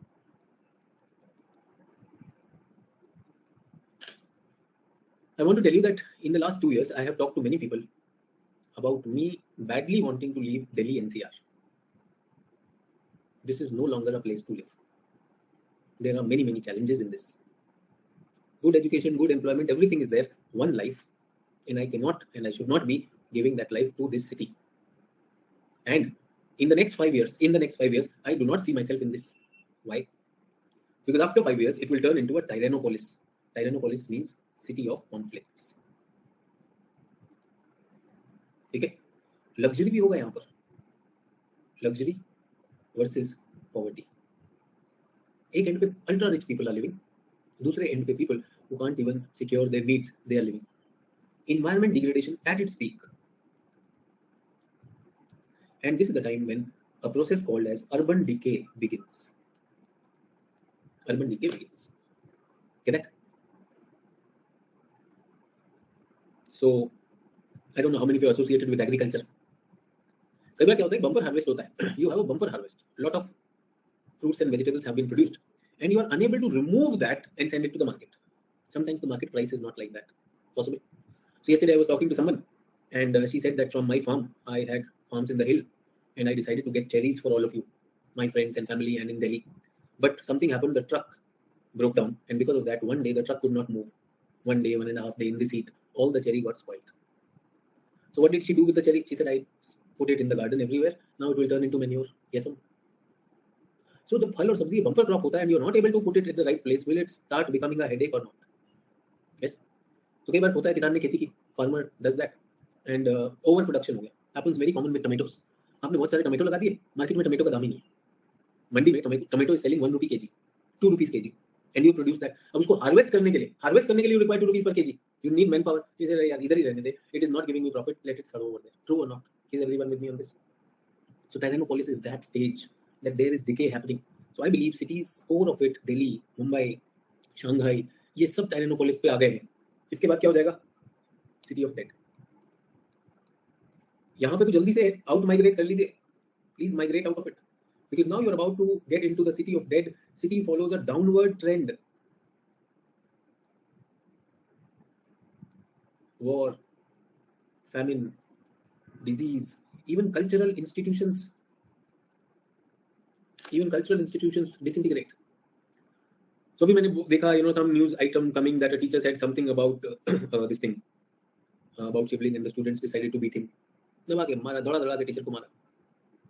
I want to tell you that in the last 2 years, I have talked to many people about me badly wanting to leave Delhi NCR. This is no longer a place to live. There are many, many challenges in this. Good education, good employment, everything is there. One life, and I cannot and I should not be giving that life to this city. And in the next 5 years, I do not see myself in this. Why? Because after 5 years, it will turn into a tyrannopolis. Tyrannopolis means city of conflicts. ठीक है, luxury भी होगा यहाँ पर, luxury versus poverty. एक end पे ultra rich people are living, दूसरे end पे people who can't even secure their needs, they are living. Environment degradation at its peak. And this is the time when a process called as urban decay begins. Urban decay begins. Get that? So, I don't know how many of you are associated with agriculture. कई बार क्या होता है, bumper harvest होता है. You have a bumper harvest. A lot of fruits and vegetables have been produced, and you are unable to remove that and send it to the market. Sometimes the market price is not like that possible. So yesterday I was talking to someone, and she said that from my farm, I had farms in the hill, and I decided to get cherries for all of you, my friends and family, and in Delhi. But something happened, the truck broke down, and because of that, one day the truck could not move. 1 day, 1.5 days in this heat, all the cherry got spoiled. So what did she do with the cherry? She said, I put it in the garden everywhere. Now it will turn into manure. Yes or no? So the phal or sabzi bumper crop hota hai, and you are not able to put it at the right place. Will it start becoming a headache or not? Yes. So कई बार होता है किसान ने खेती की, farmer does that, and overproduction हो गया. Happens very common with tomatoes. आपने बहुत सारे टमाटो लगा दिए, मार्केट में टमाटो का दाम ही नहीं है. मंडी में tomato is selling 1 rupee kg, 2 rupees kg, and you produce that. अब उसको हार्वेस्ट करने के लिए you require 2 rupees per kg. You need manpower. You say यार इधर ही रहने दे. It is not giving me profit. Let it start over there. True or not? Is everyone with me on this? So tyrannopolis is that stage that there is decay happening. So I believe cities, 4 of it, Delhi, Mumbai, Shanghai, ये सब tyrannopolis पे आ गए हैं. इसके बाद क्या हो जाएगा? City of dead. यहाँ पे तो जल्दी से out migrate कर लीजिए. Please migrate out of it. Because now you are about to get into the city of dead. City follows a downward trend. War, famine, disease, even cultural institutions disintegrate. So अभी मैंने देखा, some news item coming that a teacher said something about this thing about sibling, and the students decided to beat him. दबा के मारा, दौड़ा के teacher को मारा.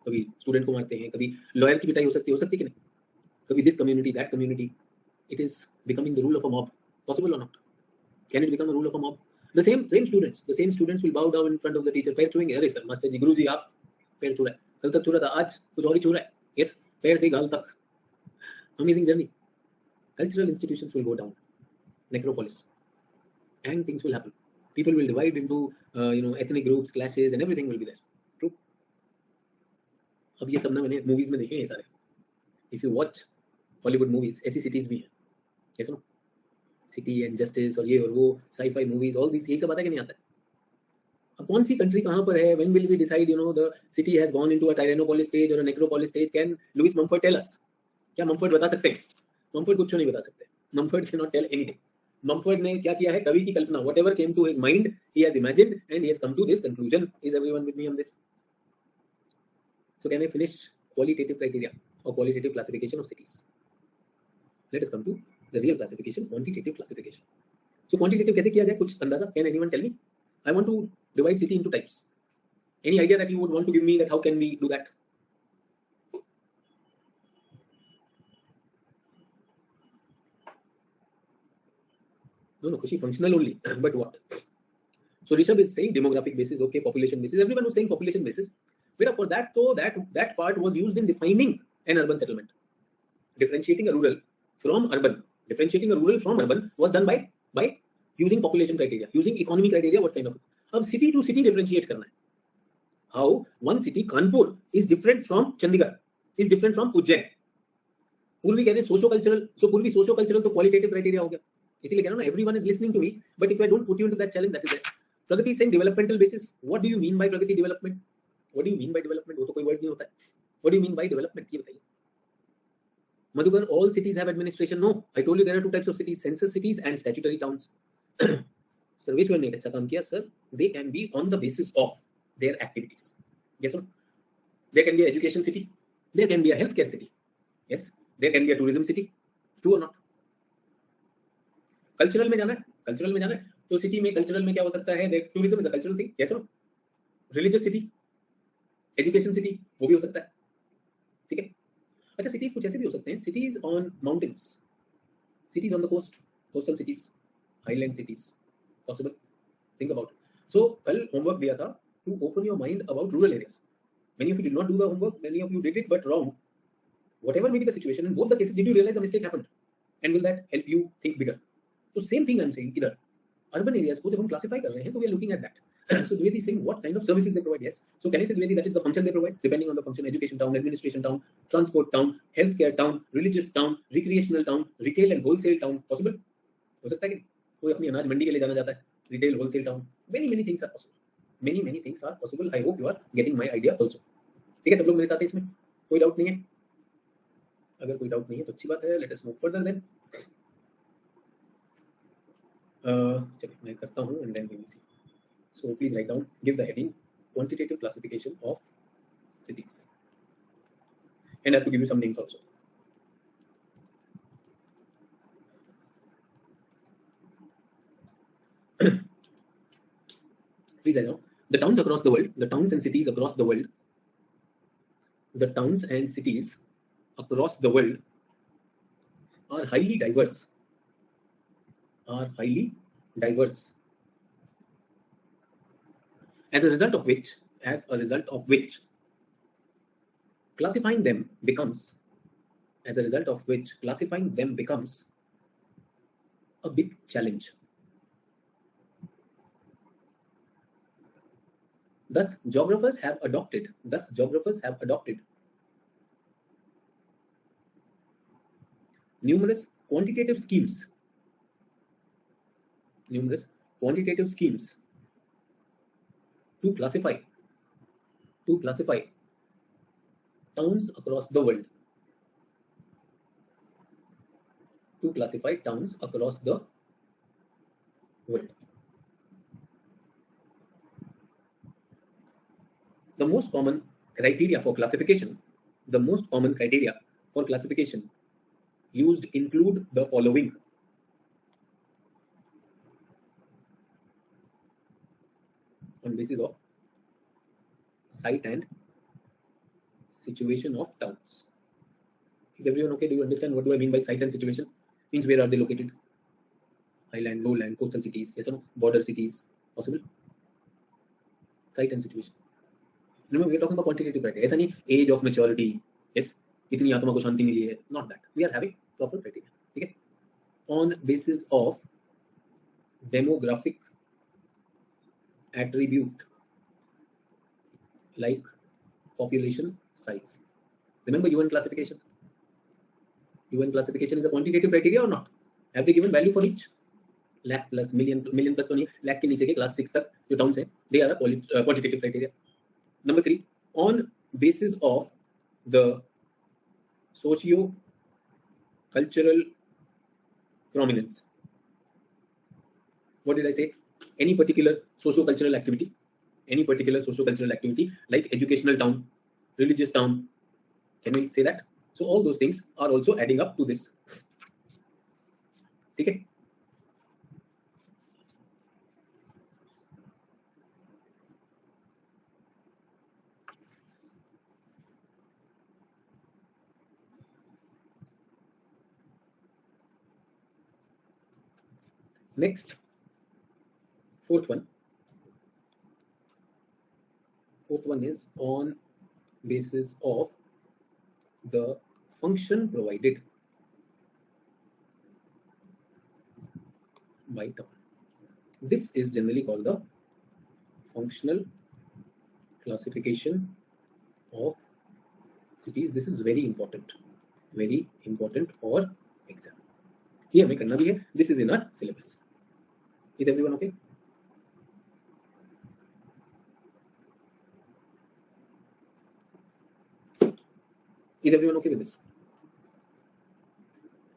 कभी स्टूडेंट को मारते हैं, कभी लॉयर की पिटाई हो सकती है कि नहीं, कभी this community, that community. It is becoming the rule of a mob. Possible or not? Can it become a rule of a mob? The same students will bow down in front of the teacher. पैर छुएंगे, अरे sir, master जी, गुरु जी, आप पैर छू रहे हैं, कल तक छू रहा था, आज कुछ और ही छू रहा है. Yes, पैर से गाल तक. Amazing journey. Cultural institutions will go down, necropolis, and things will happen. People will divide into ethnic groups, clashes, and everything will be there. True. अब ये सब ना मैंने movies में देखे हैं सारे. If you watch Hollywood movies, ऐसी cities भी हैं. Yes or no? City and Justice और ये और वो sci-fi movies, all these, यही सब आता है कि नहीं आता है? अब कौन सी country कहाँ पर है? When will we decide? The city has gone into a tyrannopolis stage or a necropolis stage. Can Louis Mumford tell us? क्या Mumford बता सकते हैं? Mumford कुछ नहीं बता सकते. Mumford cannot tell anything. Mumford ने क्या किया है? कवि की कल्पना. Whatever came to his mind, he has imagined, and he has come to this conclusion. Is everyone with me on this? So can I finish qualitative criteria or qualitative classification of cities? Let us come to the real classification, quantitative classification. So quantitative कैसे किया जाए? कुछ अंदाजा? Can anyone tell me? I want to divide city into types. Any idea that you would want to give me that how can we do that? No, Khushi, functional only. But what? So Rishabh is saying demographic basis, okay, population basis. Everyone was saying population basis. But for that, though, that part was used in defining an urban settlement. Differentiating a rural from urban. Differentiating a rural from urban was done by using population criteria, using economy criteria, what kind of. अब city to city differentiate करना है. How one city, Kanpur, is different from Chandigarh, is different from Ujjain. पूर्वी कह रहे socio cultural, तो qualitative criteria हो गया. इसीलिए कह रहा हूं ना, everyone is listening to me, but if I don't put you into that challenge, that is it. Pragati saying developmental basis. What do you mean by Pragati development? What do you mean by development? वो तो कोई word नहीं होता है. What do you mean by development? ये बताइए. Madhukan, all cities have administration. No, I told you there are two types of cities: census cities and statutory towns. Sarveshwar ने एक अच्छा काम किया, sir. They can be on the basis of their activities. Yes or no? There can be an education city. There can be a healthcare city. Yes. There can be a tourism city. True or not? Cultural में जाना है, cultural में जाना है तो city में cultural में क्या हो सकता है? Tourism is a cultural thing. Yes no? Religious city, education city, वो भी हो सकता है. ठीक है. अच्छा, सिटीज कुछ ऐसे भी हो सकते हैं. Cities on mountains, cities on the coast, coastal cities, highland cities, possible. Think about. So कल होमवर्क दिया था to open your mind about rural areas. Many of you did not do the homework, many of you did it but wrong. Whatever may be the situation, in both the cases, did you realize a mistake happened? And will that help you think bigger? So same thing I'm saying, इधर urban areas को जब हम classify कर रहे हैं तो we are looking at that. So Dwivedi is saying what kind of services they provide. Yes. So can I say Dwivedi that is the function they provide, depending on the function: education town, administration town, transport town, healthcare town, religious town, recreational town, retail and wholesale town. Possible? हो सकता है कि कोई अपनी अनाज मंडी के लिए जाना चाहता है, retail wholesale town. Many things are possible. Many things are possible. I hope you are getting my idea also. ठीक है, सब लोग मेरे साथ हैं इसमें, कोई डाउट नहीं है? अगर कोई डाउट नहीं है तो अच्छी बात है. Let us move further then. चलिए मैं करता हूं and then we will see. So please write down, give the heading quantitative classification of cities, and I have to give you some names also. Please write down the towns across the world, the towns and cities across the world, the towns and cities across the world are highly diverse, as a result of which classifying them becomes a big challenge. Thus geographers have adopted numerous quantitative schemes to classify towns across the world. The most common criteria for classification used include the following: on basis of site and situation of towns. Is everyone okay? Do you understand what do I mean by site and situation? Means where are they located? Highland, lowland, coastal cities, yes or no? Border cities, possible? Site and situation. Remember, we are talking about quantitative criteria. ऐसा नहीं age of maturity, yes, इतनी आत्मा को शांति मिली है, not that. We are having proper criteria. ठीक है? On basis of demographic attribute like population size. Remember UN classification? UN classification is a quantitative criteria or not? Have they given value for each? Lakh plus, million plus तो नहीं, lakh के नीचे के class 6 तक जो towns हैं, they are a quantitative criteria. Number 3, on basis of the socio-cultural prominence. What did I say? Any particular socio-cultural activity like educational town, religious town. Can we say that? So all those things are also adding up to this. Okay. Next, fourth one is on basis of the function provided by town. This is generally called the functional classification of cities. This is very important for exam. ये हमें करना भी है. This is in our syllabus. Is everyone okay? Is everyone okay with this?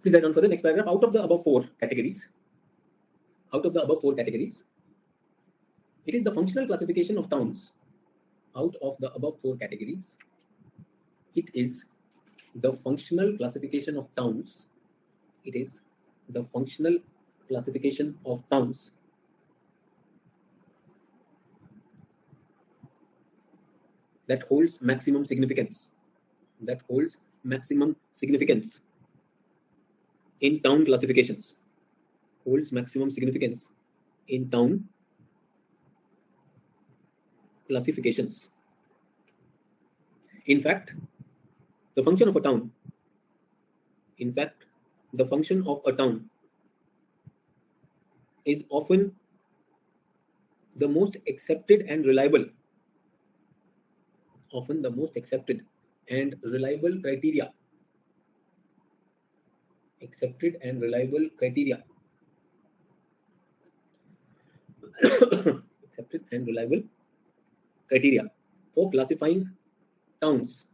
Please write down for the next paragraph. Out of the above four categories, it is the functional classification of towns. Out of the above four categories, it is the functional classification of towns. It is the functional classification of towns that holds maximum significance. That holds maximum significance in town classifications. Holds maximum significance in town classifications. In fact, the function of a town, is often the most accepted and reliable, criteria. Accepted and reliable criteria. Accepted and reliable criteria for classifying towns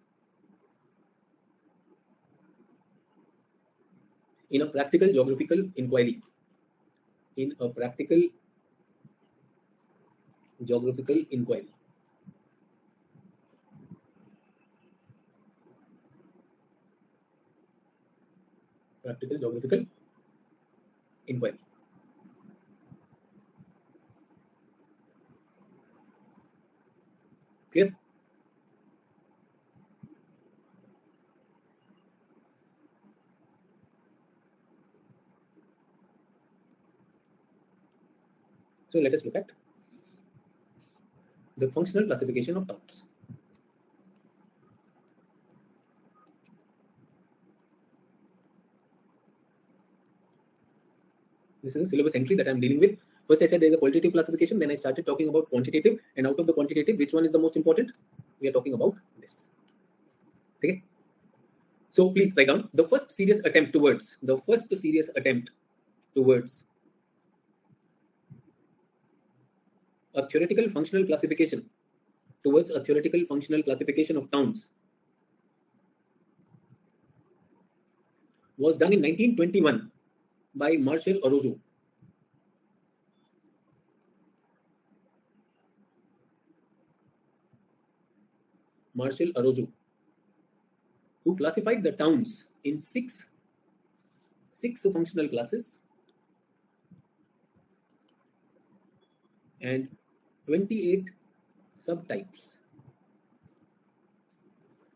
in a practical geographical inquiry. In a practical geographical inquiry. Practical geographical inquiry. Clear? So let us look at the functional classification of towns. This is a syllabus entry that I am dealing with. First I said there is a qualitative classification, then I started talking about quantitative, and out of the quantitative, which one is the most important? We are talking about this. Okay. So please write down the first serious attempt towards a theoretical functional classification of towns was done in 1921 by Marshall Orozco. Who classified the towns in six functional classes and 28 subtypes.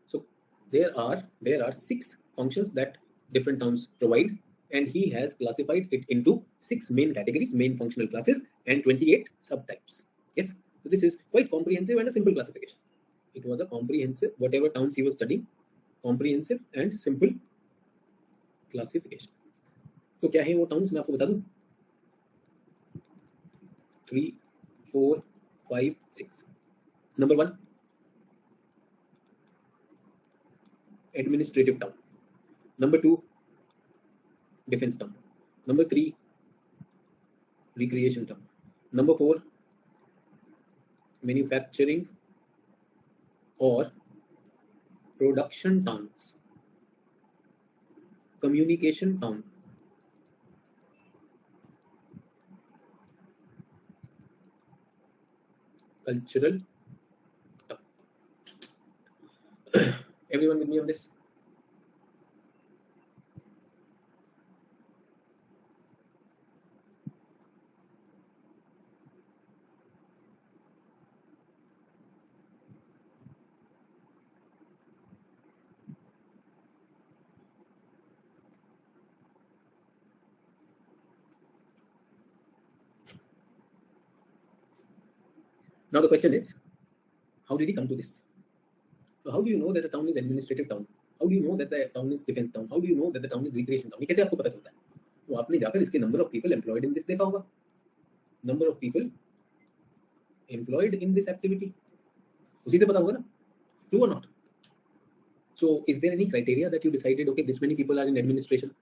So there are 6 functions that different towns provide, and he has classified it into 6 main categories, main functional classes, and 28 subtypes. Yes, so this is quite comprehensive and a simple classification. It was a comprehensive, whatever towns he was studying, comprehensive and simple classification. तो क्या है वो towns मैं आपको बता दूं? 3, 4, 5, 6. Number 1, administrative town. Number 2, defense town. Number 3, recreation town. Number 4, manufacturing or production towns. Communication town. Cultural town. Everyone with me on this? Now the question is, how did he come to this? So how do you know that the town is administrative town? How do you know that the town is defense town? How do you know that the town is recreation town? ये कैसे आपको पता चलता है? वो आपने जाकर इसके number of people employed in this देखा होगा. Number of people employed in this activity. उसी से पता होगा ना? True or not? So is there any criteria that you decided, okay, this many people are in administration?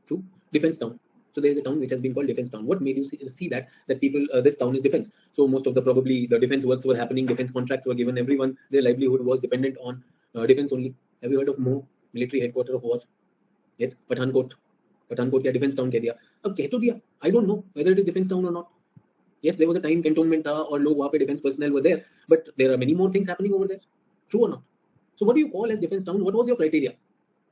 True. defense town. So there is a town which has been called defense town. What made you see that people this town is defense? So most of the probably the defense works were happening, defense contracts were given, everyone their livelihood was dependent on defense only. Have you heard of Mo, military headquarter of war? Yes, Pathankot. Pathankot क्या defense town कह दिया? अब कह तो दिया. I don't know whether it is defense town or not. Yes, there was a time cantonment था और लोग वहाँ पे defense personnel were there, but there are many more things happening over there. True or not? So what do you call as defense town? What was your criteria?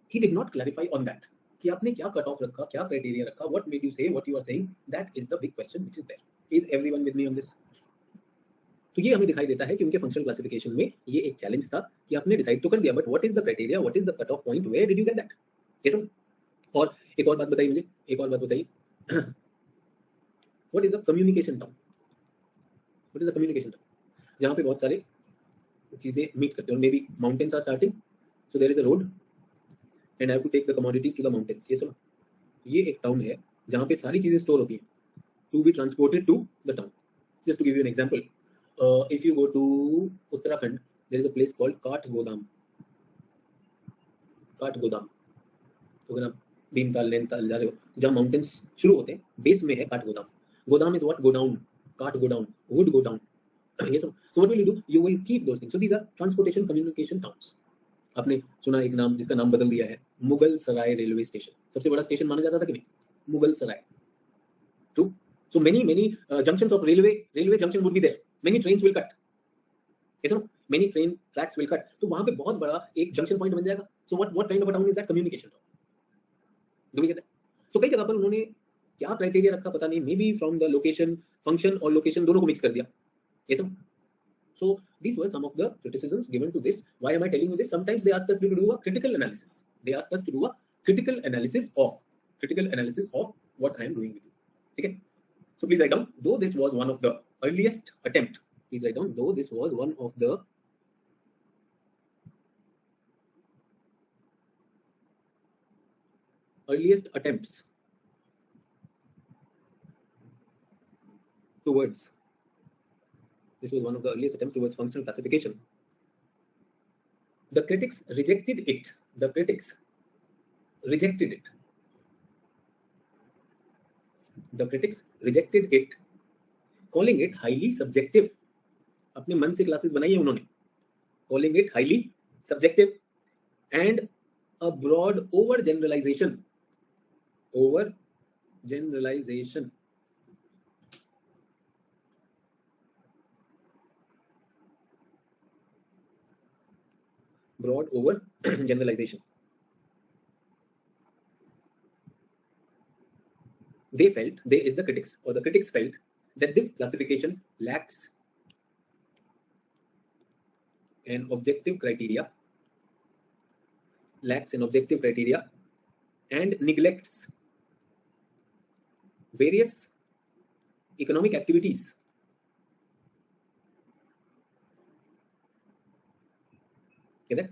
He did not clarify on that. कि आपने क्या cut off रखा, क्या criteria रखा, what made you say what you are saying, that is the big question which is there. Is everyone with me on this? तो ये हमें दिखाई देता है कि उनके फंक्शनल क्लासिफिकेशन में ये एक चैलेंज था कि आपने डिसाइड तो कर दिया, but what is the criteria, what is the cut off point, where did you get that? ये सब. और एक और बात बताइए मुझे, एक और बात बताइए, what is the communication town? What is the communication town? जहां पे बहुत सारे चीजें मीट करते हैं, maybe mountains are starting, so there is a road and I have to take the commodities to the mountains. ये सब, ये एक टाउन है जहां पे सारी चीजें स्टोर होती हैं to be transported to the town. Just to give you an example, if you go to Uttarakhand, there is a place called Kathgodam. Kathgodam, तो अगर आप भीमताल नैनीताल जा रहे हो, जहां माउंटेन्स शुरू होते हैं, बेस में है काठगोदाम. गोदाम इज व्हाट? Go down. काठ go down, wood go down. ये सब. So what will you do? You will keep those things. So these are transportation communication towns. आपने सुना एक नाम जिसका नाम बदल दिया है, मुगल सराय रेलवे स्टेशन. सबसे बड़ा स्टेशन माना जाता था कि नहीं? मुगल सराय. True. So many junctions of railway junction would be there. Many trains will cut. Yes or no? Many train tracks will cut. तो वहां पे बहुत बड़ा एक junction point बन जाएगा. So what kind of a town is that? Communication town. Do we get that? So कई जगह पर उन्होंने क्या क्राइटेरिया रखा पता नहीं, maybe from the location, function और location दोनों को मिक्स कर दिया. Yes or no? So these were some of the criticisms given to this. Why am I telling you this? Sometimes they ask us to do a critical analysis. They ask us to do a critical analysis of what I am doing with you. Okay? So please write down, though this was one of the earliest attempt. Please write down, though this was one of the earliest attempts towards, this was one of the earliest attempts towards functional classification. The critics rejected it. The critics rejected it. The critics rejected it, calling it highly subjective. अपने मन से classes बनाई है उन्होंने. Calling it highly subjective and a broad overgeneralization. Overgeneralization. Broad overgeneralization. They felt, they is the critics, or the critics felt that this classification lacks an objective criteria, and neglects various economic activities. Okay, that?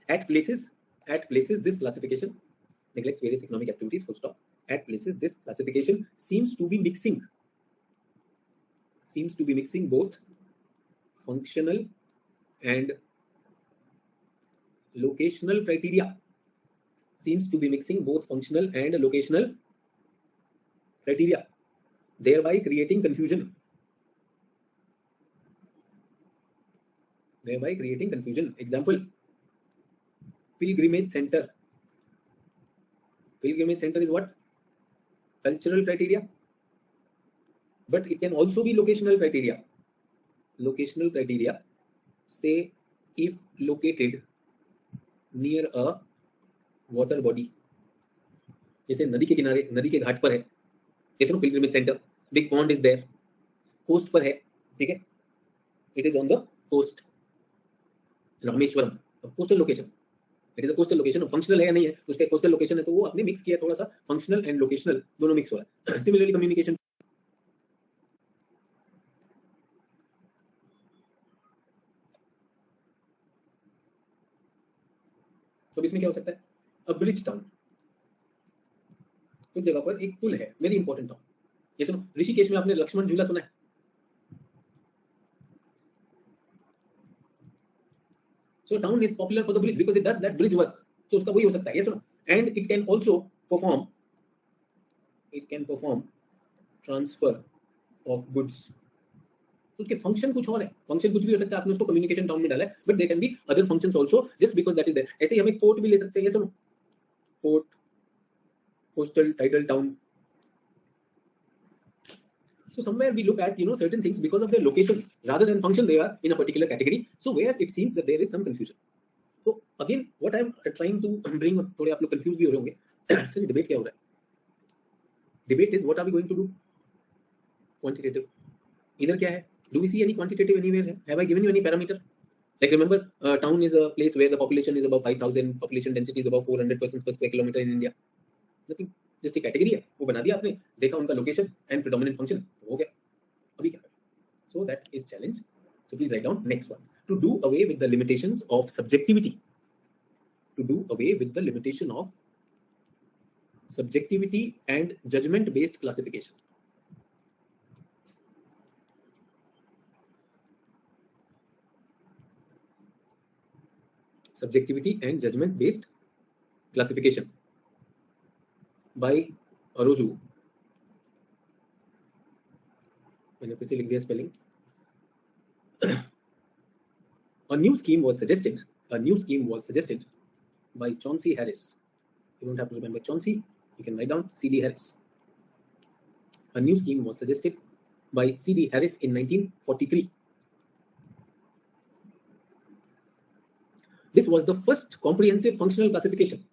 At places, this classification neglects various economic activities, full stop. At places, this classification seems to be mixing both functional and locational criteria. Seems to be mixing both functional and locational criteria, thereby creating confusion. Example, pilgrimage center. Pilgrimage center is what? Cultural criteria, but it can also be locational criteria. Say if located near a water body, जैसे नदी के किनारे, नदी के घाट पर है, जैसे pilgrimage center, big pond is there, coast पर है, ठीक है, it is on the coast. Rameswaram, coastal location, it is a coastal location. Functional है या नहीं है, उसका कोस्टल लोकेशन है, तो वो आपने मिक्स किया थोड़ा सा, फंक्शनल एंड लोकेशनल दोनों मिक्स हो रहा है. सिमिलरली कम्युनिकेशन, तो इसमें क्या हो सकता है? अ ब्रिज टाउन, कुछ जगह पर एक पुल है, वेरी इंपॉर्टेंट टाउन. ये सुनो, ऋषिकेश में आपने लक्ष्मण झूला सुना है? So town is popular for the bridge because it does that bridge work. So उसका वही हो सकता है. Yes or no? And it can also perform transfer of goods. तो उसके फंक्शन कुछ और है, फंक्शन कुछ भी हो सकता है, आपने उसको कम्युनिकेशन टाउन में डाला है, but there can be other functions also just because that is there. ऐसे ही हम एक पोर्ट भी ले सकते हैं, ये सुनो, port, coastal, tidal town. So somewhere we look at certain things because of their location rather than function they are in a particular category. So where it seems that there is some confusion. So again what I'm trying to bring up, थोड़े आप लोग confused भी हो रहे होंगे. Sir debate क्या हो रहा है? Debate is what are we going to do? Quantitative. इधर क्या है? Do we see any quantitative anywhere? Have I given you any parameter? Like remember, town is a place where the population is above 5,000, population density is above 400 persons per square kilometer in India. Nothing. Just एक category है, वो बना दिया आपने, देखा उनका location and predominant function, हो गया. अभी क्या करें? So that is challenge. So please write down next one. To do away with the limitations of subjectivity. To do away with the limitation of subjectivity and judgment-based classification. Subjectivity and judgment-based classification by Aroju. मैंने फिर से लिख दिया spelling. A new scheme was suggested by Chauncey Harris. You don't have to remember Chauncey, you can write down C.D. Harris. A new scheme was suggested by C.D. Harris in 1943. This was the first comprehensive functional classification.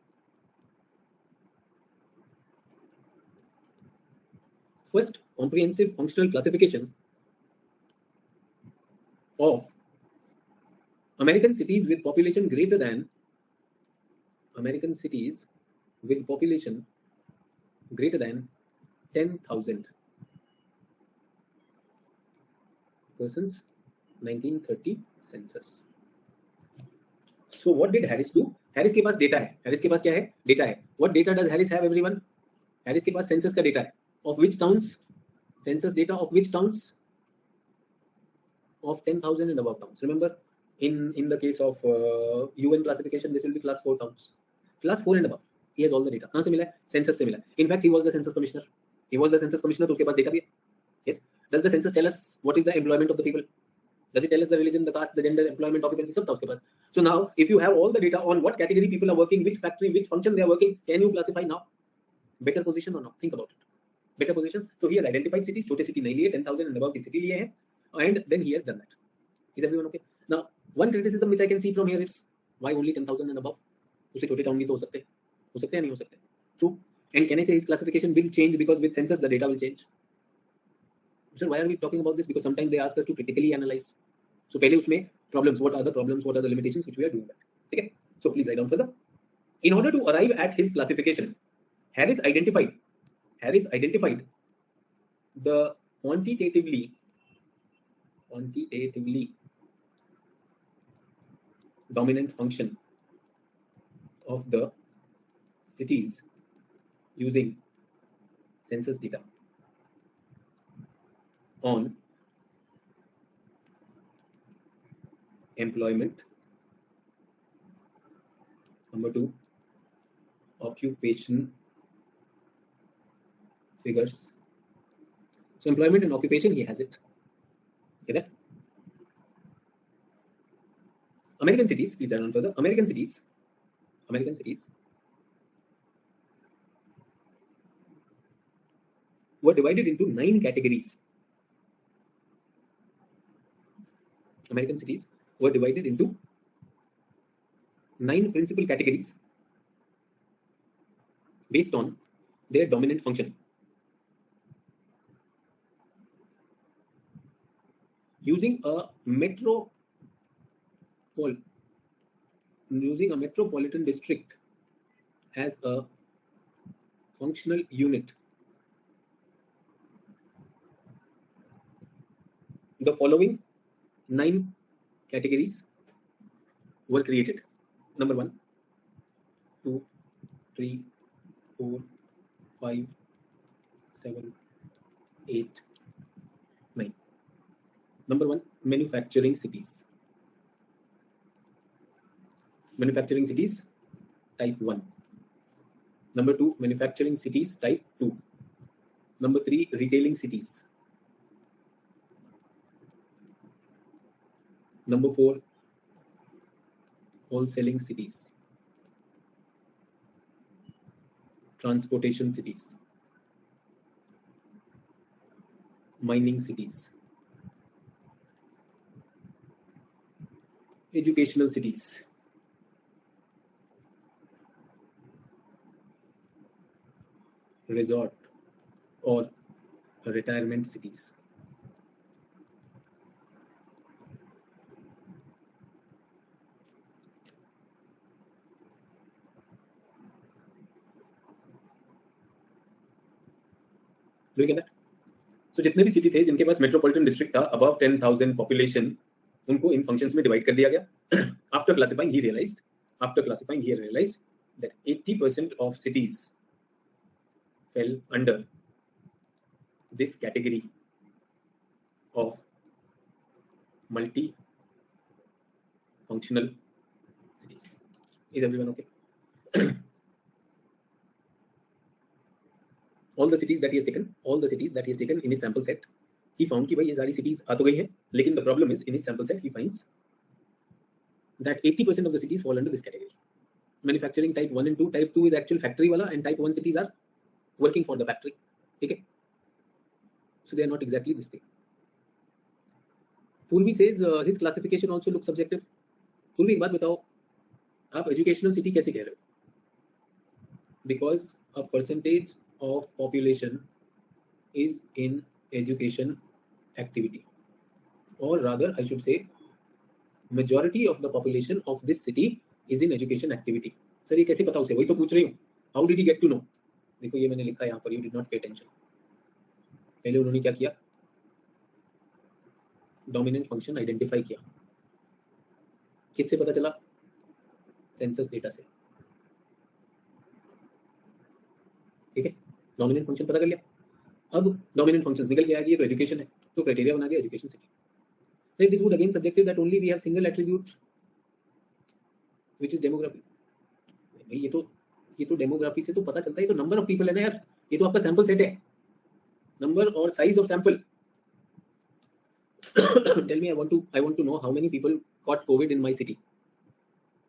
First comprehensive functional classification of American cities with population greater than 10,000 persons, 1930 census. So what did Harris do? Harris के पास data है. Harris के पास क्या है? Data है. What data does Harris have, everyone? Harris के पास census का data है. Of which towns? Census data of which towns? Of 10,000 and above towns. Remember, in the case of UN classification, this will be class 4 towns. Class 4 and above. He has all the data. कहाँ से मिला है? Census से मिला. In fact, he was the census commissioner. तो उसके पास data भी है. Yes. Does the census tell us what is the employment of the people? Does it tell us the religion, the caste, the gender, employment, occupancy? सब था उसके पास. So now, if you have all the data on what category people are working, which factory, which function they are working, can you classify now? Better position or not? Think about it. Better position. So he has identified cities. छोटे city नहीं लिए, 10,000 and above की city लिए हैं, and then he has done that. Is everyone okay? Now, one criticism which I can see from here is why only 10,000 and above? उससे छोटे town भी तो हो सकते हैं नहीं हो सकते? True. And can I say his classification will change because with census the data will change? Sir, why are we talking about this? Because sometimes they ask us to critically analyze. So पहले उसमें problems, what are the problems, what are the limitations which we are doing that. Okay? So please write down further. In order to arrive at his classification, Harris identified the quantitatively dominant function of the cities using census data on employment, number 2, occupation figures. So employment and occupation, he has it. Okay, that? American cities, please add on further. American cities were divided into 9 categories. American cities were divided into 9 principal categories based on their dominant function. Using a metropolitan district as a functional unit, the following 9 categories were created. Number 1, 2, 3, 4, 5, 7, 8, 9. Number 1, manufacturing cities. Manufacturing cities, type 1. Number 2, manufacturing cities type 2. Number 3, retailing cities. Number 4, wholesaling cities. Transportation cities. Mining cities. Educational cities. Resort or retirement cities. Do you get that? So जितने भी city थे जिनके पास metropolitan district था above 10,000 population, उनको इन functions में divide कर दिया गया. After classifying, he realized that 80% of cities fell under this category of multi-functional cities. Is everyone okay? All the cities that he has taken in his sample set, he found कि भाई ये सारी cities आ तो गई हैं, लेकिन the problem is in his sample set he finds that 80% of the cities fall under this category. Manufacturing type 1 and 2. Type 2 is actual factory wala, and type 1 cities are working for the factory. Okay, so they are not exactly this thing. Purvi says his classification also looks subjective. Purvi, एक बात बताओ, आप educational city कैसे कह रहे हो? Because a percentage of population is in education activity, or rather I should say majority of the population of this city is in education activity. Sir ये कैसे पता उसे? वही तो पूछ रही हूँ. How did he get to know? देखो ये मैंने लिखा है यहाँ पर, you did not pay attention. पहले उन्होंने क्या किया? डोमिनेंट फंक्शन आइडेंटिफाई किया. किससे पता चला? सेंसस डेटा से. ठीक है, डोमिनेंट फंक्शन पता कर लिया. अब डोमिनेंट फंक्शन निकल के आ गई, तो एजुकेशन है, तो क्राइटेरिया बना दिया education city. This would again subjective that only we have single attribute which is demography. ये तो डेमोग्राफी से तो पता चलता है, तो नंबर ऑफ पीपल है ना यार, ये तो आपका सैंपल सेट है. नंबर और size of sample. Tell me, I want to know how many people got COVID in my city.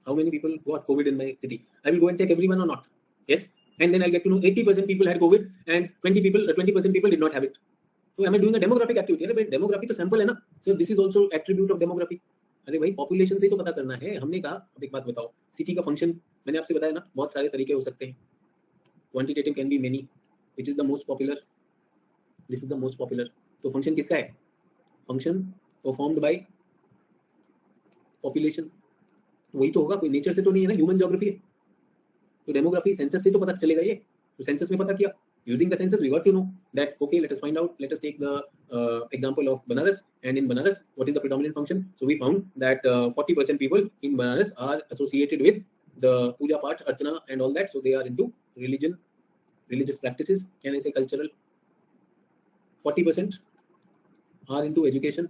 How many people got COVID in my city? I will go and check everyone or not. Yes, and then I'll get to know 80% people had COVID and 20% people did not have it. So am I doing a demographic activity? अरे भाई demography तो sample है ना. So this is also attribute of demography. अरे भाई population से ही तो पता करना है. हमने कहा, अब एक बात बताओ, सिटी का फंक्शन मैंने आपसे बताया ना, बहुत सारे तरीके हो सकते हैं. Quantitative can be many. Which is the most popular? This is the most popular. तो फंक्शन किसका है? Function performed by population. वही तो होगा, कोई नेचर से तो नहीं है ना, ह्यूमन ज्योग्राफी है. तो डेमोग्राफी सेंसस से तो पता चलेगा. ये तो सेंसस में पता किया, using the census we got to know that okay, let us find out, let us take the example of Banaras, and in Banaras what is the predominant function. So we found that 40% people in Banaras are associated with the puja part, archana and all that, so they are into religion, religious practices, can I say cultural. 40% are into education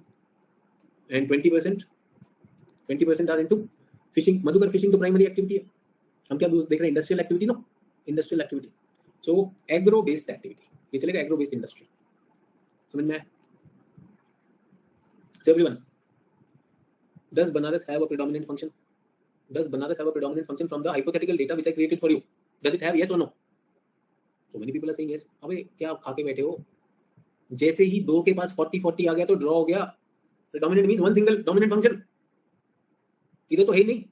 and 20% are into fishing. Madhukar fishing तो primary activity है. हम क्या देख रहे हैं? Industrial activity. No, industrial activity. So agro based activity, ये चलेगा. Agro based industry. समझ में आया? So everyone, does Banaras have a predominant function? Does Banaras have a predominant function from the hypothetical data which I created for you? Does it have? Yes or no? So many people are saying yes. अबे क्या आप खा के बैठे हो? जैसे ही 2 के पास 40 आ गया तो ड्रॉ हो गया. predominant means one single dominant function. इधर तो है नहीं.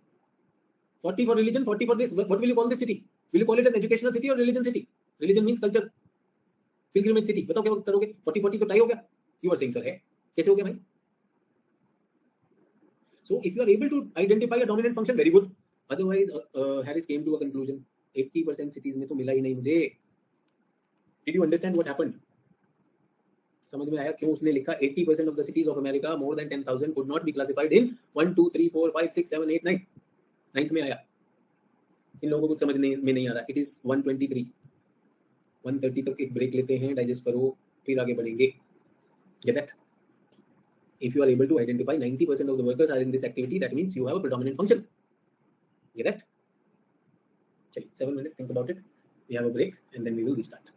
40 for religion, 40 for this. What will you call this city? Will you call it an educational city or religion city? Religion means culture. Pilgrimage city. बताओ क्या करोगे? 40 तो tie हो गया. You are saying sir है. कैसे हो गया भाई? So if you are able to identify a dominant function, very good. Otherwise Harris came to a conclusion, 80% cities में तो मिला ही नहीं मुझे. Did you understand what happened? समझ में आया क्यों उसने लिखा 80% of the cities of America more than 10,000 could not be classified in 1 2 3 4 5 6 7 8 9. 9th में आया. इन लोगों को कुछ समझ में नहीं आ रहा. It is 123. 130 तक एक ब्रेक लेते हैं, डाइजेस्ट करो, फिर आगे बढ़ेंगे. Get that? If you are able to identify 90% of the workers are in this activity, that means you have a predominant function. Get that? चलिए 7 minute think about it. We have a break and then we will restart.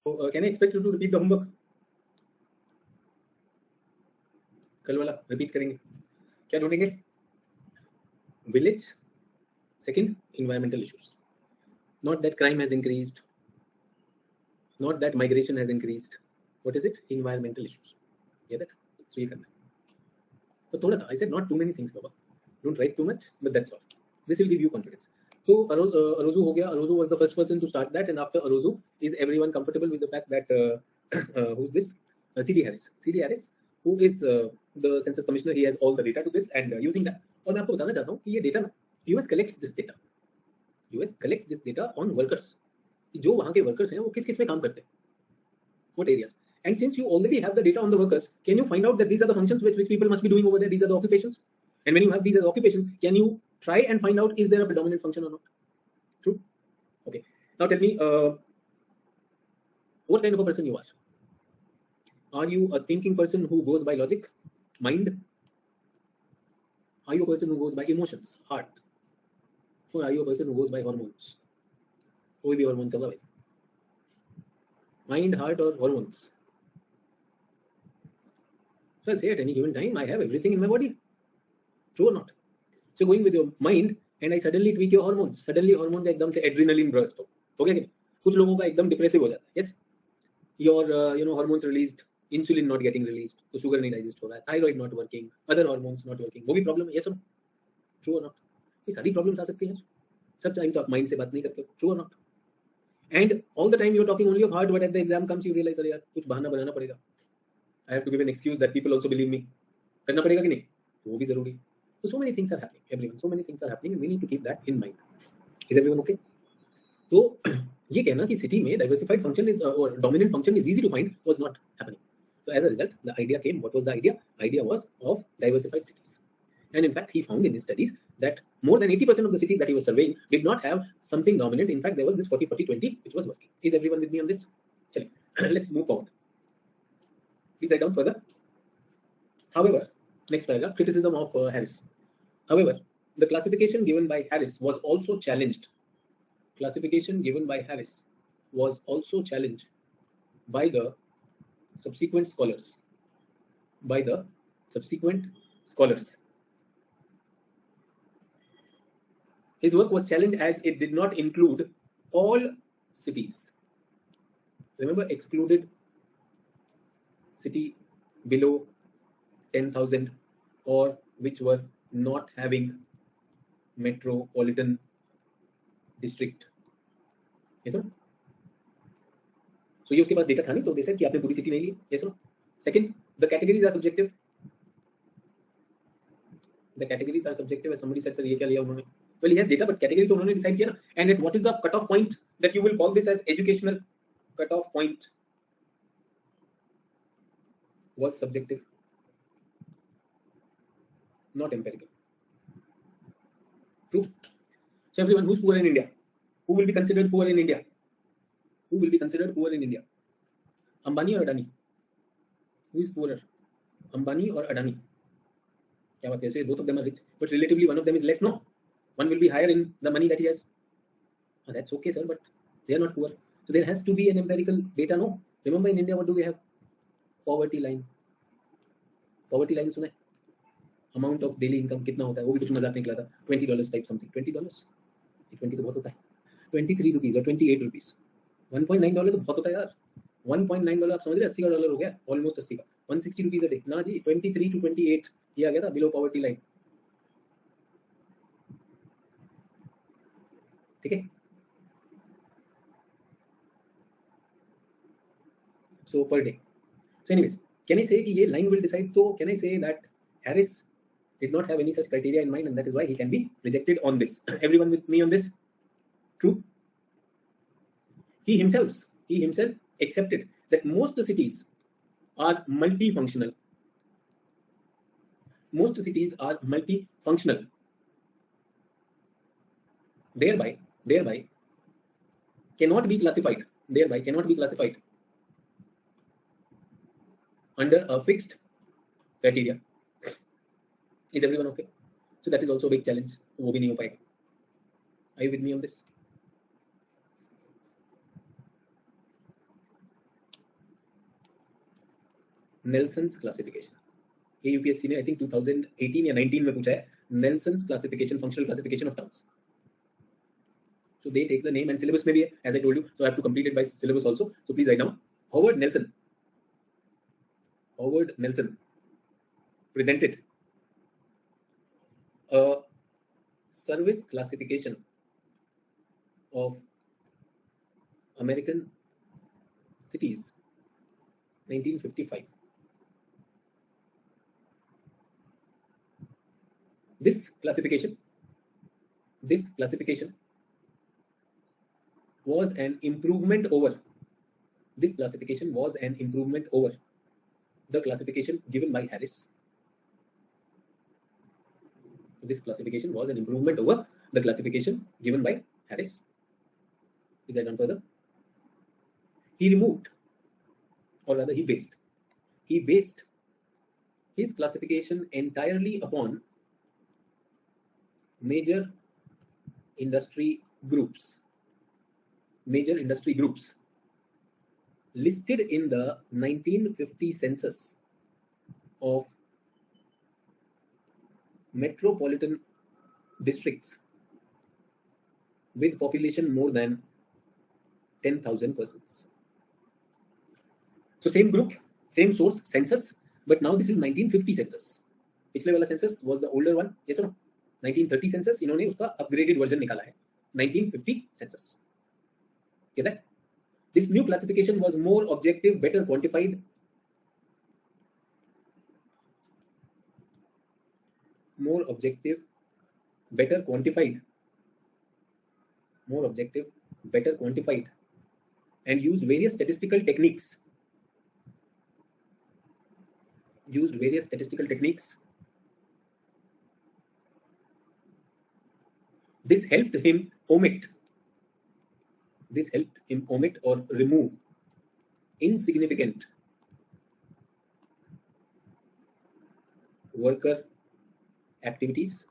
So, can I expect you to repeat the homework? कल वाला repeat करेंगे. क्या ढूंढेंगे? Village. Second, environmental issues. Not that crime has increased. Not that migration has increased. What is it? Environmental issues. Get it? So ये करना. तो थोड़ा सा. I said not too many things, Baba. Don't write too much, but that's all. This will give you confidence. So Arozu हो गया. Arozu was the first person to start that, and after Arozu, is everyone comfortable with the fact that who's this? C.D. Harris. C.D. Harris, who is the census commissioner. He has all the data to this, and using that. और मैं आपको बताना चाहता हूँ कि ये data ना, US collects this data. US collects this data on workers. जो वहाँ के workers हैं, वो किस किस में काम करते हैं? What areas? And since you already have the data on the workers, can you find out that these are the functions which people must be doing over there? These are the occupations. And when you have these as occupations, can you try and find out is there a predominant function or not? True? Okay. Now tell me, what kind of a person you are? Are you a thinking person who goes by logic, mind? Are you a person who goes by emotions, heart? Or are you a person who goes by hormones? कोई भी hormone चल रहा भाई. Mind, heart, or hormones? So I'll say at any given time, I have everything in my body. True or not? So going with your mind, and I suddenly tweak your hormones. Suddenly hormone का एकदम से adrenaline burst हो गया क्या? कुछ लोगों का एकदम depressive हो जाता है. Yes. Your hormones released, insulin not getting released, तो sugar नहीं digest हो रहा है, thyroid not working, other hormones not working, वो भी problem है. Yes or no? True or not? ये सारी problems आ सकती हैं. सब टाइम तो आप mind से बात नहीं करते. True or not? And all the time you're talking only of heart, but at the exam comes you realize अरे यार कुछ बहाना बनाना पड़ेगा. I have to give an excuse that people also believe me. करना पड़ेगा कि नहीं? वो भी जरूरी. So many things are happening, everyone. So many things are happening, and we need to keep that in mind. Is everyone okay? तो ये कहना कि सिटी में डाइवर्सिफाइड फंक्शन इज और dominant function is easy to find was not happening. So as a result, the idea came. What was the idea? Idea was of diversified cities. And in fact, he found in his studies that more than 80% of the cities that he was surveying did not have something dominant. In fact, there was this 40-40-20 which was working. Is everyone with me on this? Chale. Let's move forward. Please write down further. However, next paragraph, criticism of Harris. However, the classification given by Harris was also challenged. Classification given by Harris was also challenged by the subsequent scholars. His work was challenged as it did not include all cities. Remember, excluded city below 10,000 or which were not having metropolitan district. Yes, sir? So ये उसके पास data था नहीं, तो they said कि आपने पूरी city नहीं ली. Yes, sir? Second, the categories are subjective. The categories are subjective. As somebody said, sir, ये क्या लिया उन्होंने? Well, he has data, but category तो उन्होंने decide किया ना. And at what is the cutoff point that you will call this as educational? Cutoff point was subjective, not empirical. True. So everyone who's poor in India, who will be considered poor in India? Who will be considered poor in India? Ambani or Adani? Who is poorer? Ambani or Adani? क्या बात है? Both of them are rich, but relatively one of them is less. No, one will be higher in the money that he has. Oh, that's okay, sir, but they are not poor. So there has to be an empirical data. No, remember in India what do we have? Poverty line. Poverty line सुना है? Amount of daily income कितना होता है? वो भी कुछ मजाक निकला था. $20 type something. $20. 20 तो बहुत होता है. 23 rupees or 28 rupees. $1.9 तो बहुत होता है यार. $1.9 आप समझ रहे? $80 हो गया. Almost 80 का. 160 rupees a day. ना जी, 23 to 28 ये आ गया था below poverty line. ठीक है? So per day. So anyways, can I say कि ये line will decide? तो can I say that Harris did not have any such criteria in mind, and that is why he can be rejected on this. Everyone with me on this? True. He himself accepted that most cities are multifunctional. Most cities are multifunctional. Thereby cannot be classified. Thereby cannot be classified under a fixed criteria. Is everyone okay? So that is also a big challenge. वो भी नहीं हो पाएगा. Are you with me on this? Nelson's classification. ये UPSC ने I think 2018 या 19 में पूछा है. Nelson's classification, functional classification of towns. So they take the name and syllabus maybe, as I told you. So I have to complete it by syllabus also. So please write down. Howard Nelson presented a service classification of American cities, 1955. This classification was an improvement over. This classification was an improvement over the classification given by Harris. This classification was an improvement over the classification given by Harris. Is that done further? He removed, or rather he based his classification entirely upon major industry groups listed in the 1950 census of metropolitan districts with population more than 10,000 persons. So same group, same source, census, but now this is 1950 census. पिछले वाला census was the older one, yes or no? 1930 census, इन्होंने उसका upgraded version निकाला है. 1950 census. Get that? This new classification was more objective, better quantified. More objective, better quantified. And used various statistical techniques. This helped him omit or remove insignificant worker activities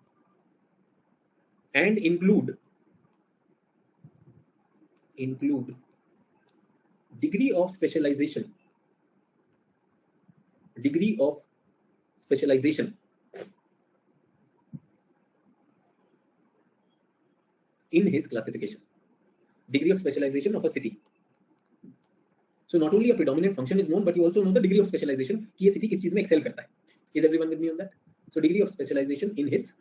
and include degree of specialization in his classification. Degree of specialization of a city. So not only a predominant function is known, but you also know the degree of specialization कि ये city किस चीज में excel करता है. Is everyone with me on that? So degree of specialization in his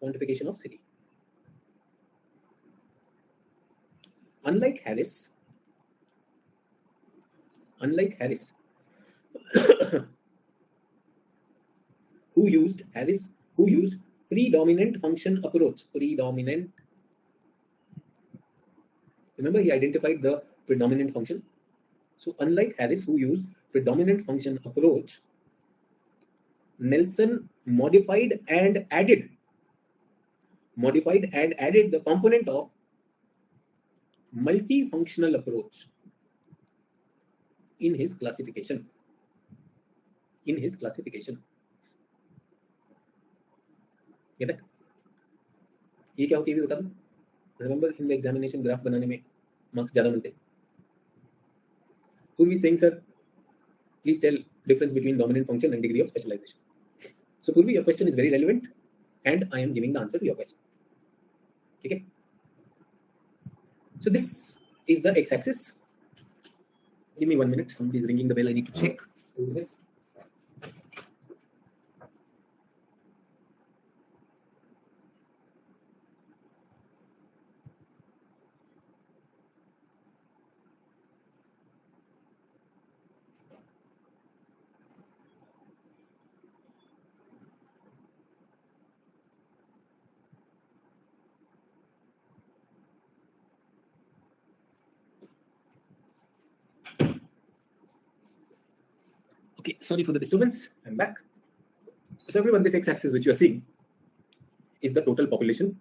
quantification of city. Unlike Harris, who used predominant function approach. Remember, he identified the predominant function. So unlike Harris, who used predominant function approach, Nelson modified and added the component of multifunctional approach in his classification. Get it? ये क्या होती है बता दूं? Remember in the examination graph बनाने में marks ज़्यादा मिलते. Who is saying, sir, please tell difference between dominant function and degree of specialization. So Purvi, your question is very relevant and I am giving the answer to your question. Okay. So this is the x-axis. Give me 1 minute. Somebody is ringing the bell. I need to check. Who is this? Okay, sorry for the disturbance. I'm back. So everyone, this x-axis which you are seeing is the total population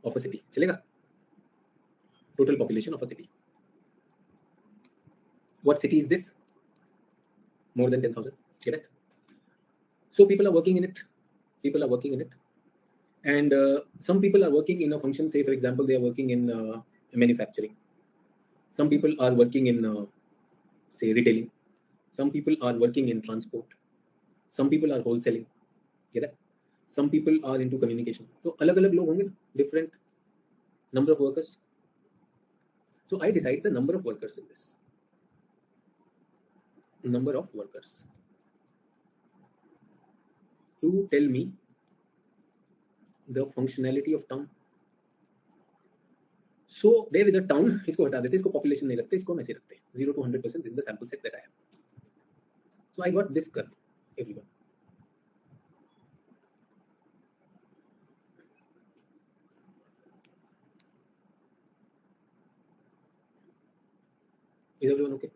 of a city. Chalega? Total population of a city. What city is this? More than 10,000. Get it? So people are working in it. And some people are working in a function. Say, for example, they are working in manufacturing. Some people are working in, say, retailing. Some people are working in transport. Some people are wholesaling. Get it? Some people are into communication. So, अलग-अलग लोग होंगे, different number of workers. So, I decide the number of workers in this. Number of workers. To tell me the functionality of town. So, there is a town. इसको हटा देते, इसको population नहीं रखते, इसको हम ऐसे रखते हैं. 0 to 100%. This is the sample set that I have. So, I got this curve, everyone. Is everyone okay?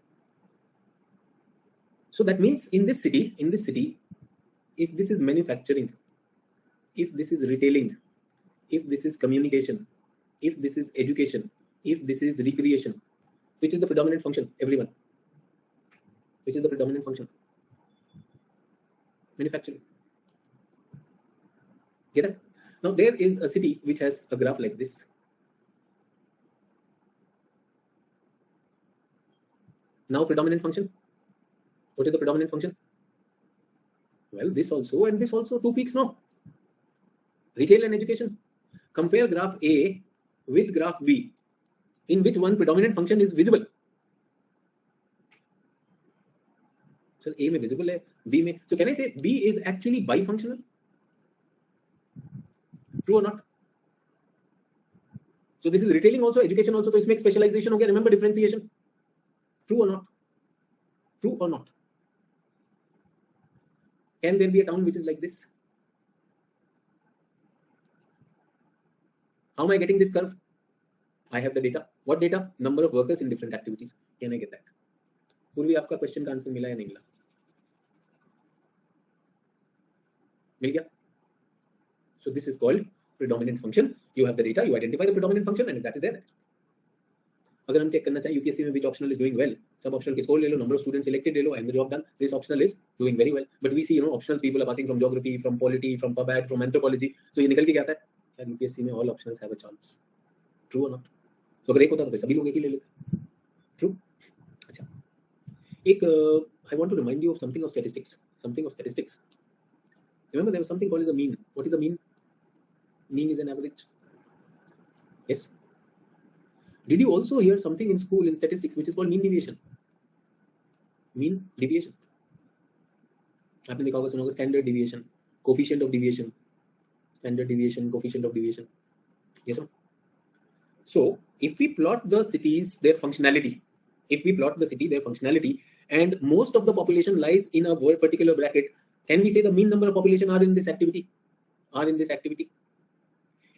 So that means in this city, if this is manufacturing, if this is retailing, if this is communication, if this is education, if this is recreation, which is the predominant function, everyone? Which is the predominant function? Manufacturing. Get it? Now there is a city which has a graph like this. Now predominant function. What is the predominant function? Well, this also and this also, 2 peaks now. Retail and education. Compare graph A with graph B. In which one predominant function is visible? So A में visible है, B में. So can I say B is actually bifunctional? True or not? So this is retailing also, education also. So इसमें specialization हो गया. Remember differentiation. True or not? True or not? Can there be a town which is like this? How am I getting this curve? I have the data. What data? Number of workers in different activities. Can I get that? पूर्वी आपका question का answer मिला या नहीं मिला? मिल गया? So this is called predominant function. You have the data, you identify the predominant function, and that is there. अगर हम चेक करना चाहें यूपीएससी में which optional is doing well, सब optional के स्कोर ले लो, number of students selected ले लो, and the job done. This optional is doing very well. But we see, optionals people are passing from geography, from polity, from pub-ad, from anthropology. So ये निकल के क्या आता है? यार UPSC में all optionals have a chance. True or not? तो अगर एक होता तो सभी लोग एक ही ले लेते. True? अच्छा. एक I want to remind you of something of statistics. Remember there was something called as a mean. What is a mean? Mean is an average. Yes. Did you also hear something in school in statistics which is called mean deviation? Mean deviation. आपने देखा होगा, सुना होगा standard deviation, coefficient of deviation, standard deviation, coefficient of deviation. Yes or no? So if we plot the cities, their functionality, and most of the population lies in a particular bracket, can we say the mean number of population are in this activity?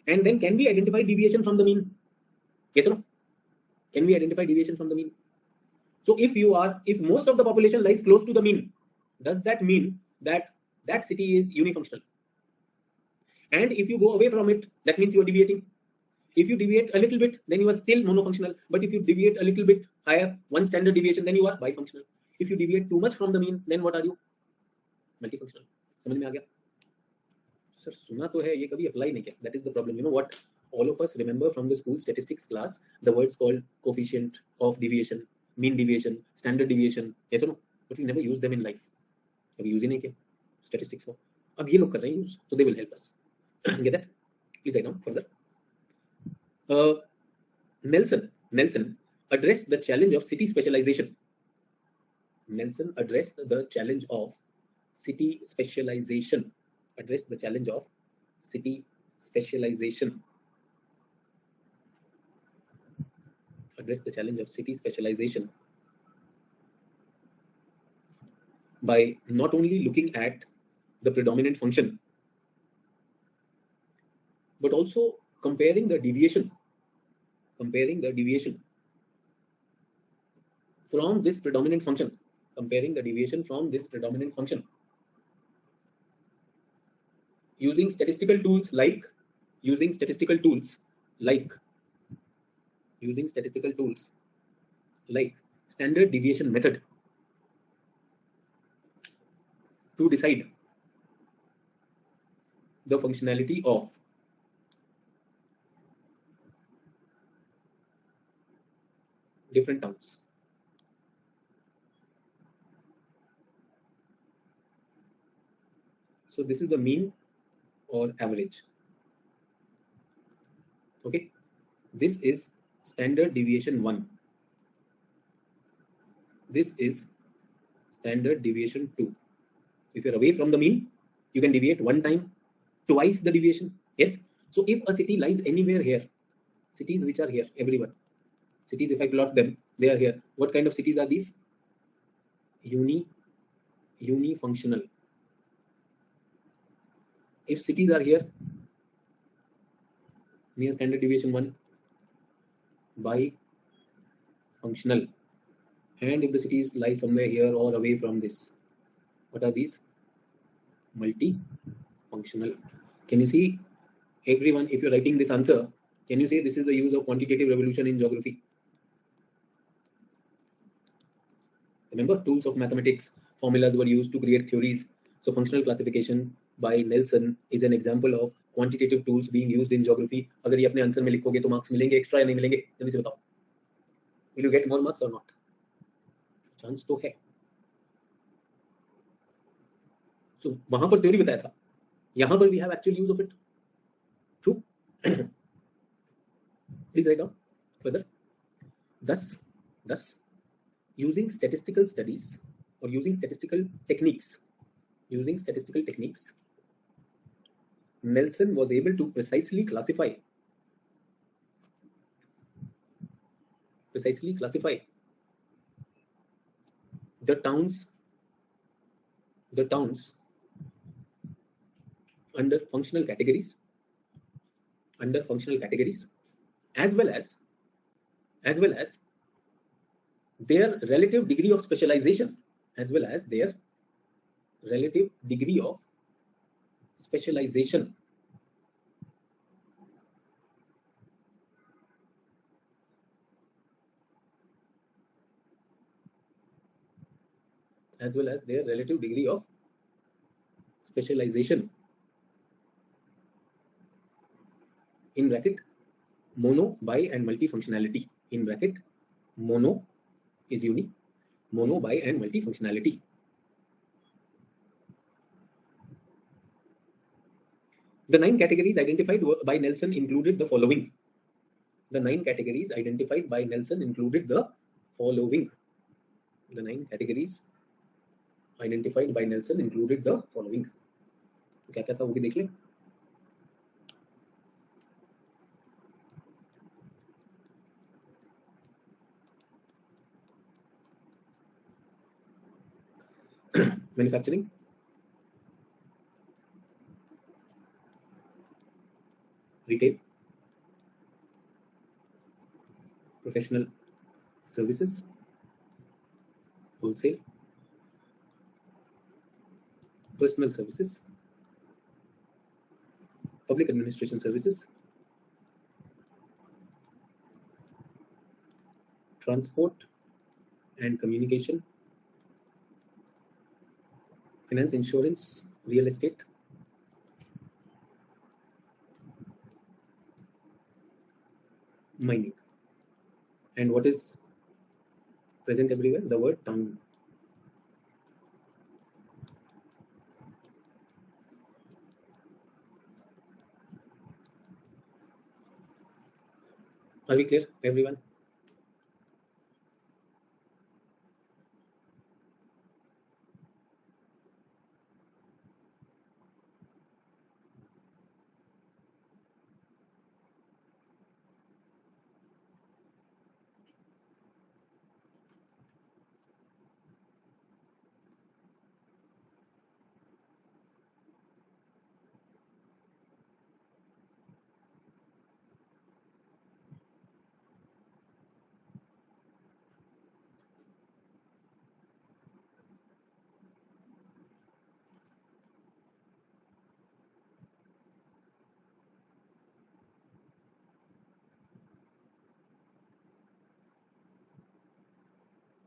And then can we identify deviation from the mean? Yes or no? Can we identify deviation from the mean? So if most of the population lies close to the mean, does that mean that that city is unifunctional? And if you go away from it, that means you are deviating. If you deviate a little bit, then you are still monofunctional. But if you deviate a little bit higher, one standard deviation, then you are bifunctional. If you deviate too much from the mean, then what are you? Multifunctional. समझ में आ गया? Sir, सुना तो है, ये कभी apply नहीं किया. That is the problem. You know what? All of us remember from the school statistics class the words called coefficient of deviation, mean deviation, standard deviation. Yes or no? But we never use them in life. कभी use ही नहीं किया statistics को. अब ये लोग कर रहे हैं use, so they will help us. Get that? Please write down further. Nelson addressed the challenge of city specialization. Nelson addressed the challenge of city specialization. Addressed the challenge of city specialization. Addressed the challenge of city specialization by not only looking at the predominant function, but also comparing the deviation from this predominant function, using statistical tools like standard deviation method to decide the functionality of different towns. So this is the mean or average. Okay, this is standard deviation 1. This is standard deviation 2. If you're away from the mean, you can deviate one time, twice the deviation. Yes. So if a city lies anywhere here, cities which are here, everyone, cities, if I plot them, they are here. What kind of cities are these? Unifunctional. If cities are here near standard deviation 1, bifunctional. And if the cities lie somewhere here or away from this, what are these? Multifunctional. Can you see, everyone, if you're writing this answer, can you say this is the use of quantitative revolution in geography? Remember, tools of mathematics, formulas were used to create theories. So functional classification by Nelson is an example of quantitative tools being used in geography. अगर ये अपने answer में लिखोगे तो marks मिलेंगे extra या नहीं मिलेंगे? जल्दी से बताओ. Will you get more marks or not? Chance तो है. So वहां पर थ्योरी बताया था, यहाँ पर we have actual use of it. True. Please write down further. Thus, using statistical studies or using statistical techniques, Nelson was able to precisely classify the towns under functional categories, as well as their relative degree of specialization, in bracket mono, bi and multifunctionality. In bracket mono is uni, mono, bi and multifunctionality. The 9 categories identified by Nelson included the following. The 9 categories identified by Nelson included the following. The 9 categories identified by Nelson included the following. तो क्या क्या था वो भी देख लें. Manufacturing, retail, professional services, wholesale, personal services, public administration services, transport and communication, finance, insurance, real estate, mining. And what is present everywhere? The word town. Are we clear, everyone?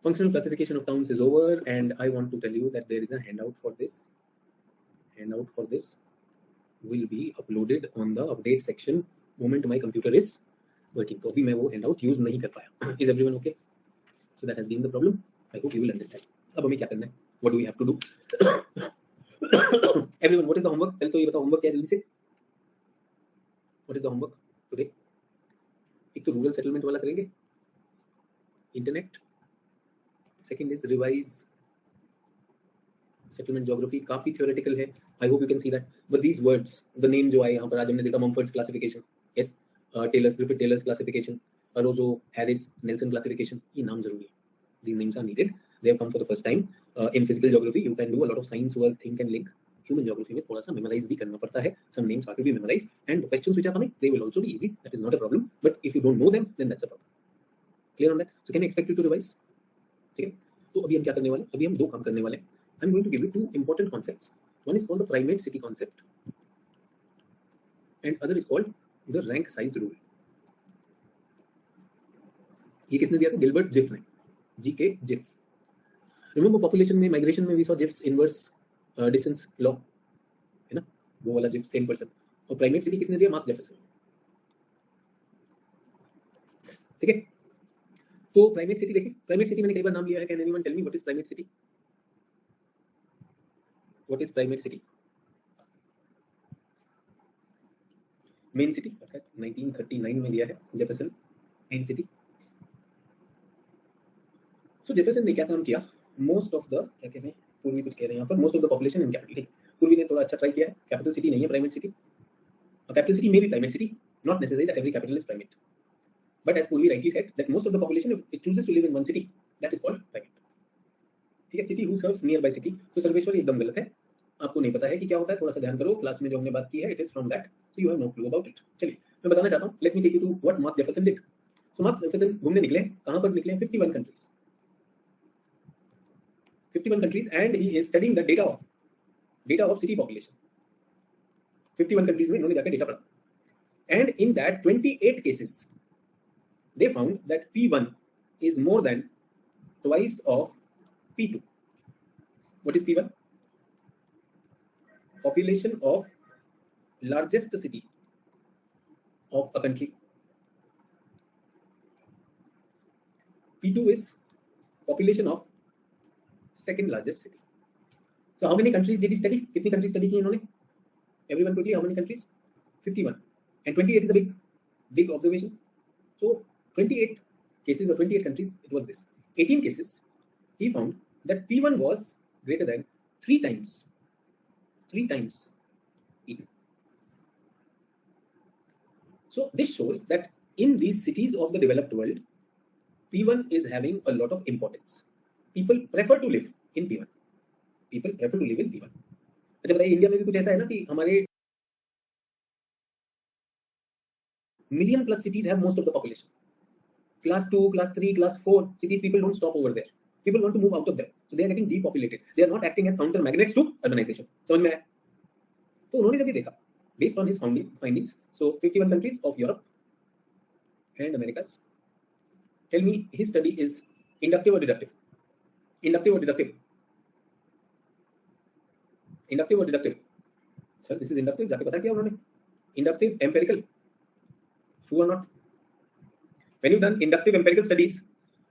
Functional classification of towns is over, and I want to tell you that there is a handout for this. Handout for this will be uploaded on the update section moment my computer is working. तो अभी मैं वो handout use नहीं कर पाया. Is everyone okay? So that has been the problem. I hope you will understand. अब हमें क्या करना है? What do we have to do? Everyone, what is the homework? पहले तो ये बताओ homework क्या है जल्दी से? What is the homework today? एक तो रूरल सेटलमेंट वाला करेंगे. Internet. Second is revise settlement geography. काफी theoretical है. I hope you can see that. But these words, the name जो आए यहाँ पर आज हमने देखा Mumford's classification, yes, Griffith Taylor's classification, Arozo, Harris, Nelson classification. ये नाम जरूरी है. These names are needed. They have come for the first time. In physical geography, you can do a lot of science work, think and link. Human geography में थोड़ा सा memorize भी करना पड़ता है. Some names have to be memorized, and the questions which are coming, they will also be easy. That is not a problem. But if you don't know them, then that's a problem. Clear on that? So can I expect you to revise? ठीक है. तो अभी हम क्या करने वाले? अभी हम दो काम करने वाले. I'm going to give you two important concepts. One is called the primate city concept, and other is called the rank size rule. ये किसने दिया था? गिलबर्ट जिफ ने. G K Zipf. Remember population में, migration में we saw Zipf's inverse distance law, है ना? वो वाला जिफ, same person. और primate city किसने दिया? Mark Jefferson. ठीक है. तो प्राइमेट सिटी देखिए. प्राइमेट सिटी मैंने कई बार नाम लिया है. Can anyone tell me what is primate city? What is primate city? Main city 1939 में दिया है जेफरसन. Main city. सो जेफरसन ने क्या काम किया? मोस्ट ऑफ द, क्या कह रहे हैं, पूर्वी कुछ कह रहे हैं यहाँ पर, most of the population in capital. पूर्वी ने थोड़ा अच्छा ट्राई किया है. कैपिटल सिटी नहीं है प्राइमेट सिटी. कैपिटल सिटी में भी primate city, not necessary that every capital is primate. But as Purvi rightly said, that most of the population, if it chooses to live in one city, that is called primate. ठीक है. city who serves nearby city. तो सर्वेश्वर एकदम गलत है. आपको नहीं पता है कि क्या होता है. थोड़ा सा ध्यान करो. क्लास में जो हमने बात की है, it is from that. So you have no clue about it. चलिए मैं बताना चाहता हूँ. Let me take you to what Mark Jefferson did. So Mark Jefferson घूमने निकले. कहाँ पर निकले? 51 countries. 51 countries, and he is studying the data of city population. 51 countries में इन्होंने जाकर डेटा पढ़ा. And in that 28 cases, they found that P1 is more than twice of P2. What is P1? Population of largest city of a country. P2 is population of second largest city. So how many countries did he study? कितनी countries study की इन्होंने? Everyone quickly, how many countries? 51. And 28 is a big observation. So 28 cases or 28 countries, it was this. 18 cases, he found that P1 was greater than 3 times E2. So this shows that in these cities of the developed world, P1 is having a lot of importance. People prefer to live in P1. People prefer to live in P1. अच्छा बताइए, India में भी कुछ ऐसा है ना कि हमारे million plus cities have most of the population. Class 2, class 3, class 4 cities, people don't stop over there. People want to move out of them. So they are getting depopulated. They are not acting as counter magnets to urbanization. समझ में आया? तो उन्होंने जब ये देखा, based on his findings, so 51 countries of Europe and Americas. Tell me, his study is inductive or deductive? Inductive or deductive? Inductive or deductive? Sir, this is inductive. जाके पता किया उन्होंने? Inductive, empirical. True or not? When you've done inductive empirical studies,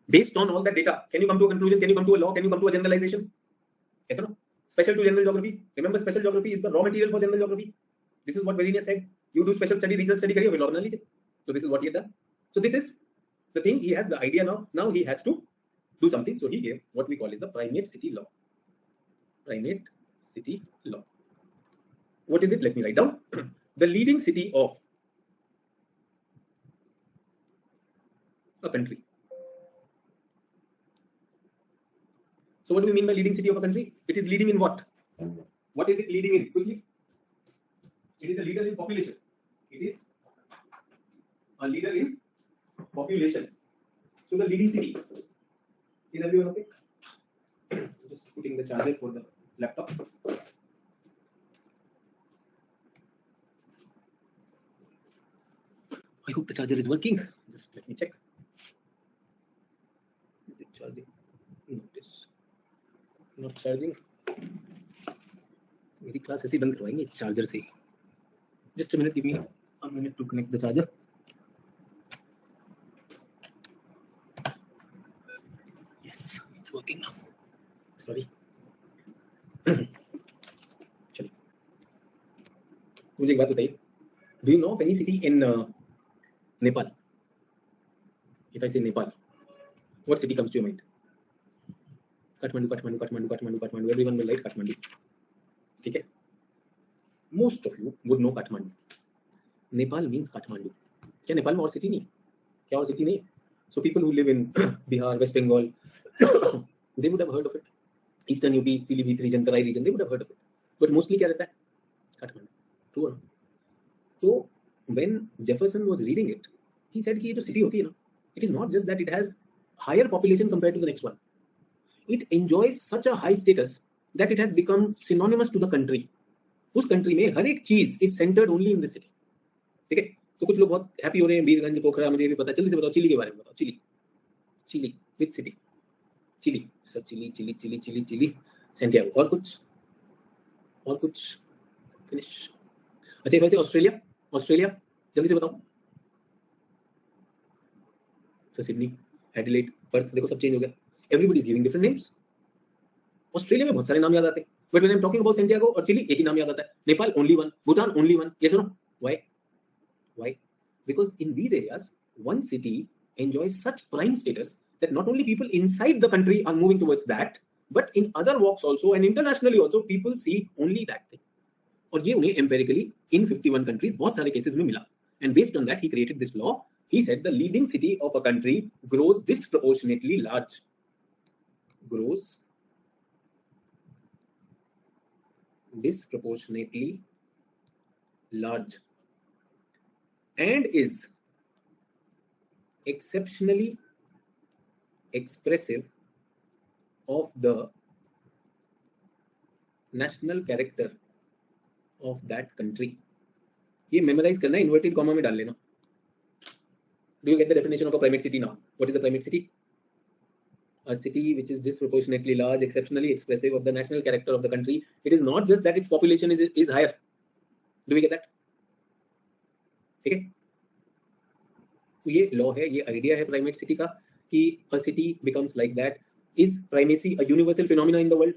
based on all that data, can you come to a conclusion? Can you come to a law? Can you come to a generalization? Yes or no? Special to general geography. Remember, special geography is the raw material for general geography. This is what Verenius said. You do special study, regional study, kariye, law bana लीजिए. So this is what he had done. So this is the thing. He has the idea now. Now he has to do something. So he gave what we call is the primate city law. Primate city law. What is it? Let me write down. The leading city of a country. So what do we mean by leading city of a country? It is leading in what? What is it leading in? Quickly. It is a leader in population. It is a leader in population. So the leading city. Is everyone okay? Just putting the charger for the laptop. I hope the charger is working. Just let me check. Is it charging? No, it is not charging. मेरी class ऐसे बंद करवाएंगे charger से. Just a minute, give me a minute to connect the charger. Yes, it's working now. Sorry. चलिए. मुझे एक बात बताइए. Do you know of any city in Nepal? If I say Nepal, what city comes to your mind? Kathmandu, Kathmandu, Kathmandu, Kathmandu, Kathmandu. Everyone will write Kathmandu. ठीक है? Most of you would know Kathmandu. Nepal means Kathmandu. क्या नेपाल में और city नहीं? क्या और city नहीं? So people who live in Bihar, West Bengal, they would have heard of it. Eastern UP, Pilibhit region, Tarai region, they would have heard of it. But mostly क्या रहता है? Kathmandu. True or not? So when Jefferson was reading it, he said कि ये जो city होती है ना, it is not just that it has higher population compared to the next one. It enjoys such a high status that it has become synonymous to the country. उस country में हर एक चीज is centered only in the city. ठीक है? तो कुछ लोग बहुत हैप्पी हो रहे हैं वीरगंज पोखरा, मुझे भी पता. जल्दी से बताओ चिली के बारे में बताओ. Chile, Chile which city? Chile sir, Chile Chile Chile Chile Chile Santiago. और कुछ फिनिश. अच्छा वैसे ऑस्ट्रेलिया, ऑस्ट्रेलिया जल्दी से बताओ. सर सिडनी, एडिलेड, पर्थ, देखो सब चेंज हो गया. Everybody is giving different names. Australia में बहुत सारे नाम याद आते हैं, but when I am talking about Santiago और चिली, एक ही नाम याद आता है. Nepal only one, Bhutan only one. Yes और no? Why? Why? Because in these areas, one city enjoys such prime status that not only people inside the country are moving towards that, but in other walks also and internationally also people see only that thing. और ये उन्हें empirically in 51 countries बहुत सारे cases में मिला. And based on that, he created this law. He said the leading city of a country grows disproportionately large. Grows disproportionately large. And is exceptionally expressive of the national character of that country. ये memorize करना, inverted comma में डाल लेना. Do you get the definition of a primate city now? What is a primate city? A city which is disproportionately large, exceptionally expressive of the national character of the country. It is not just that its population is higher. Do we get that? ठीक है? तो ये law है, ये idea है primate city का कि a city becomes like that. Is primacy a universal phenomena in the world?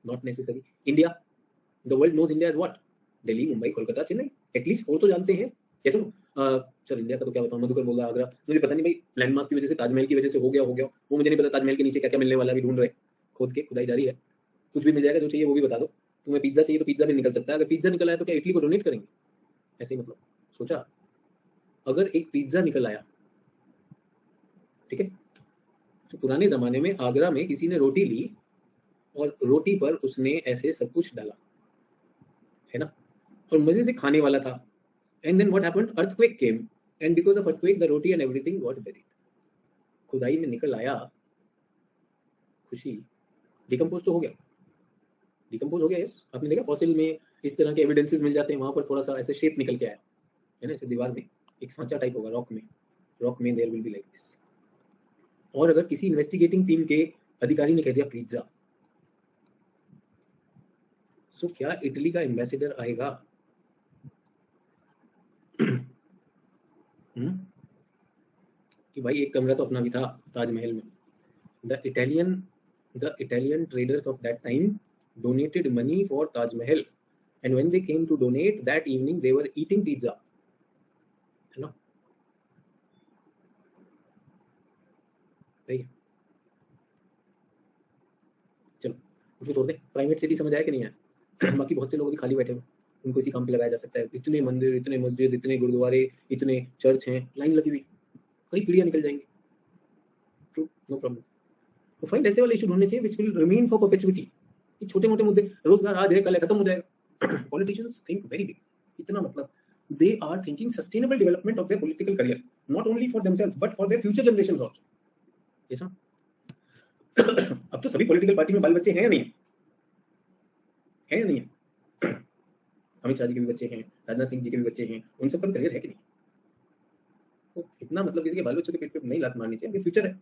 Not necessary. India, the world knows India as what? Delhi, Mumbai, Kolkata, Chennai. At least 4 तो जानते हैं. Yes or no? Sir India का तो क्या बताऊं, मधुकर बोल रहा है आगरा, मुझे पता नहीं भाई, लैंडमार्क की वजह से, ताजमहल की वजह से हो गया, वो मुझे नहीं पता ताजमहल के नीचे क्या क्या मिलने वाला, अभी ढूंढ रहे, खोद के खुदाई जारी है, कुछ भी मिल जाएगा, जो चाहिए वो भी बता दो। तुम्हें पिज्जा चाहिए तो पिज्जा भी निकल सकता है, अगर पिज्जा निकल आया तो क्या इटली को डोनेट करेंगे? ऐसे ही मतलब सोचा, अगर एक पिज्जा निकल आया, ठीक है, तो पुराने जमाने में आगरा में किसी ने रोटी ली और रोटी पर उसने ऐसे सब कुछ डाला, है ना, और मजे से खाने वाला था, and then what happened, earthquake came, and because of earthquake the roti and everything got buried. खुदाई में निकल आया, खुशी, डिकम्पोज तो हो गया, डिकम्पोज हो गया, यस, आपने देखा फॉसिल में इस तरह के एविडेंसेस मिल जाते हैं, वहां पर थोड़ा सा ऐसे शेप निकल के आया है ना, ऐसे दीवार में एक सांचा टाइप होगा, रॉक में there will be like this. और अगर किसी इन्वेस्टिगेटिंग टीम के अधिकारी ने कह दिया पिज्जा, सो क्या इटली का एम्बेसडर आएगा? कि भाई एक कमरा तो अपना भी था ताजमहल में। The Italian traders of that time donated money for Taj Mahal, and when they came to donate that evening they were eating pizza, है ना, सही है। चलो उसको छोड़ दे, प्राइवेट सिटी समझ आया कि नहीं आया? बाकी बहुत से लोग भी खाली बैठे हैं, उनको इसी काम पे लगाया जा सकता है। इतने मंदिर, इतने मस्जिद, इतने गुरुद्वारे, इतने चर्च हैं, लाइन लगी हुई, कई पीढ़ियां निकल जाएंगी। True, no problem. तो फाइंड ऐसे वाले इशू ढूंढने चाहिए which will remain for perpetuity. ये छोटे मोटे मुद्दे, रोजगार आज है कल है खत्म हो जाएगा। पॉलिटिशियंस थिंक वेरी बिग, इतना मतलब they are thinking sustainable development of their political career, not only for themselves but for their future generations also. Yes ना। अब तो सभी पॉलिटिकल पार्टी में बाल बच्चे हैं या नहीं है या नहीं है? अमित शाह जी के भी बच्चे हैं, राजनाथ सिंह जी के भी बच्चे हैं, उन सब का करियर है कि नहीं? तो कितना मतलब किसी के बाल बच्चों के पेट पे नहीं लात मारनी चाहिए, फ्यूचर है।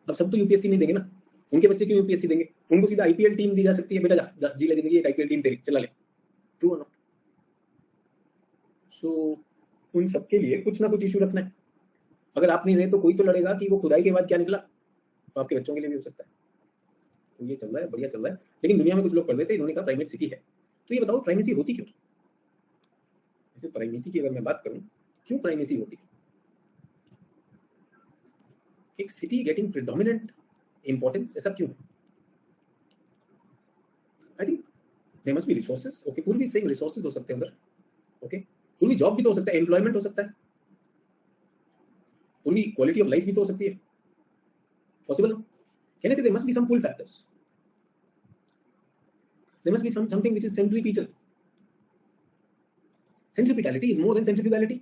अब सब तो यूपीएससी नहीं देंगे ना, उनके बच्चे क्यों यूपीएससी देंगे? उनको सीधा आईपीएल टीम दी जा सकती है, बेटा जा जी ले जिंदगी, एक आईपीएल टीम तेरी चला ले। ट्रू और नॉट? सो उन सबके लिए कुछ ना कुछ इशू रखना है। अगर आप नहीं रहे तो कोई तो लड़ेगा कि वो खुदाई के बाद क्या निकला, तो आपके बच्चों के लिए भी हो सकता है। तो ये चल रहा है, बढ़िया चल रहा है। लेकिन दुनिया में कुछ लोग पढ़ रहे थे, इन्होंने कहा प्राइमेट सिटी है। तो ये बताओ प्राइमेसी होती क्यों? जैसे प्राइमेसी की अगर मैं बात करूं, क्यों प्राइमेसी होती है? एक सिटी गेटिंग प्रिडोमिनेंट इंपॉर्टेंस, ऐसा क्यों है? I think there must be resources. Okay, पूरी सेम रिसोर्सेज हो सकते हैं उधर। ओके, पूरी जॉब भी तो हो सकता है, एम्प्लॉयमेंट हो सकता है, पूरी क्वालिटी ऑफ लाइफ भी तो हो सकती है। पॉसिबल? कहने से there must be some pull factors, there must be something which is centripetal. Centripetality is more than centrifugality.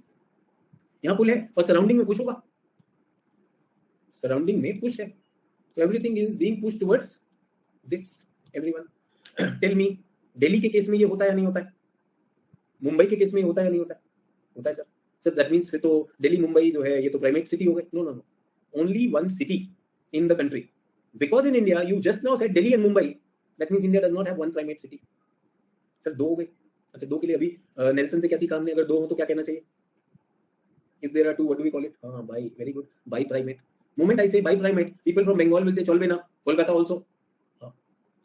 यहां पुल है और सराउंडिंग में पुश होगा, सराउंडिंग में पुश है, तो everything is being push towards this. Everyone tell me, Delhi के case में ये होता है या नहीं होता है? मुंबई के केस में होता है या नहीं होता है? होता है सर। सर दैट मींस फिर तो दिल्ली मुंबई जो है ये तो प्राइमेट सिटी हो गए। No no no, only one city in the country, because in India you just now said Delhi and Mumbai, that means India does not have one primate city. Sir दो हो गए। अच्छा, दो के लिए अभी नेल्सन से क्या सीखा हमने, अगर दो हो तो क्या कहना चाहिए? If there are two, what do we call it? हाँ bi, very good, bi primate. Moment I say bi primate, people from Bengal will say चलबे ना, कोलकाता आल्सो। हाँ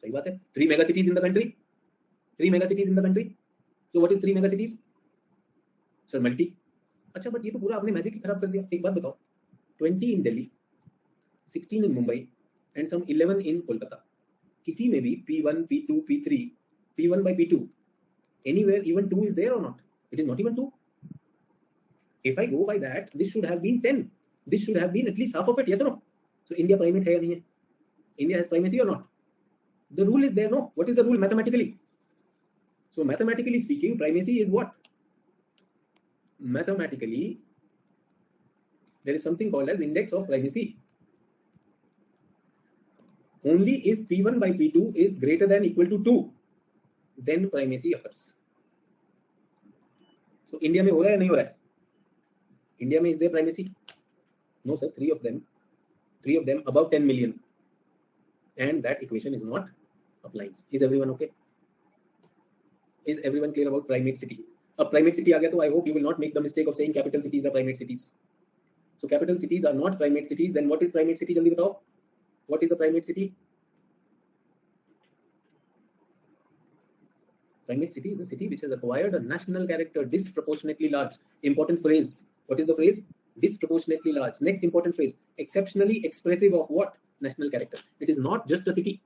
सही बात है, 3 mega cities in the country, 3 mega cities in the country. So what is 3 mega cities? Sir multi. अच्छा but ये तो पूरा आपने मैजिक ही खराब कर दिया। एक बात बताओ, 20 इन दिल्ली, 16 इन मुंबई एंड सम 11 इन कोलकाता, किसी में भी P1 P2 P3, P1 by P2, anywhere even 2 is there or not? It is not even 2. If I go by that, this should have been 10, this should have been at least half of it, yes or no? So India primate है या नहीं है? India has primacy or not? The rule is there, no? What is the rule mathematically? So mathematically speaking, primacy is what? Mathematically there is something called as index of primacy. Only if P1 by P2 is greater than equal to 2, then primacy occurs. So India में हो रहा है नहीं हो रहा है? India में is there primacy? No sir, three of them above 10 million, and that equation is not applying. Is everyone okay? Is everyone clear about primate city? अब primate city आ गया तो I hope you will not make the mistake of saying capital cities are primate cities. So capital cities are not primate cities. Then what is primate city? जल्दी बताओ. What is a primate city? primate city is a city which has acquired a national character disproportionately large. Important phrase. What is the phrase? Disproportionately large. Next important phrase. Exceptionally expressive of what? National character. It is not just a city.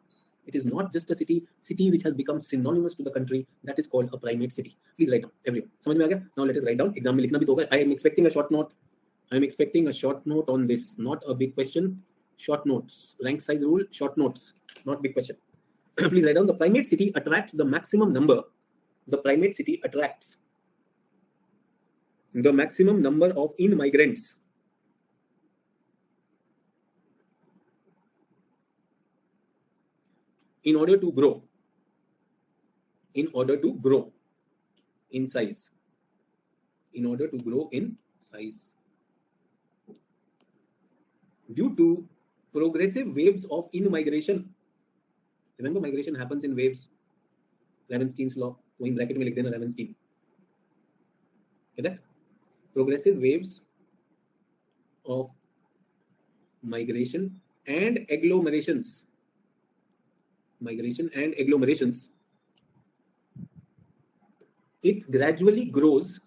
It is not just a city which has become synonymous to the country. That is called a primate city. Please write down, everyone. समझ में आ गया? Now let us write down. Exam में लिखना भी तो होगा. I am expecting a short note. I am expecting a short note on this. Not a big question. Short notes. Rank size rule. Short notes. Not big question. Please write down. The primate city attracts the maximum number. The primate city attracts the maximum number of in-migrants in order to grow in size, due to progressive waves of in-migration. Remember, migration happens in waves. Ravenstein's law. वहीं bracket में लिख देना Ravenstein. Get that? Progressive waves of migration and agglomerations. It gradually grows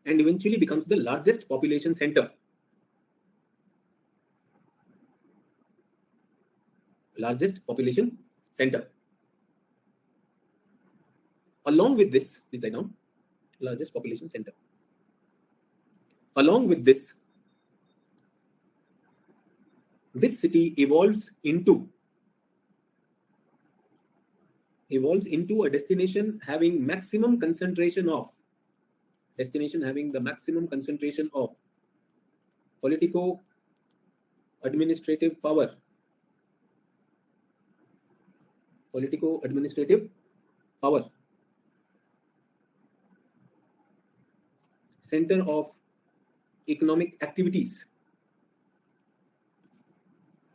and eventually becomes the largest population center. Along with this, please write down, largest population center. Along with this city evolves into a destination having maximum concentration of politico-administrative power, center of economic activities,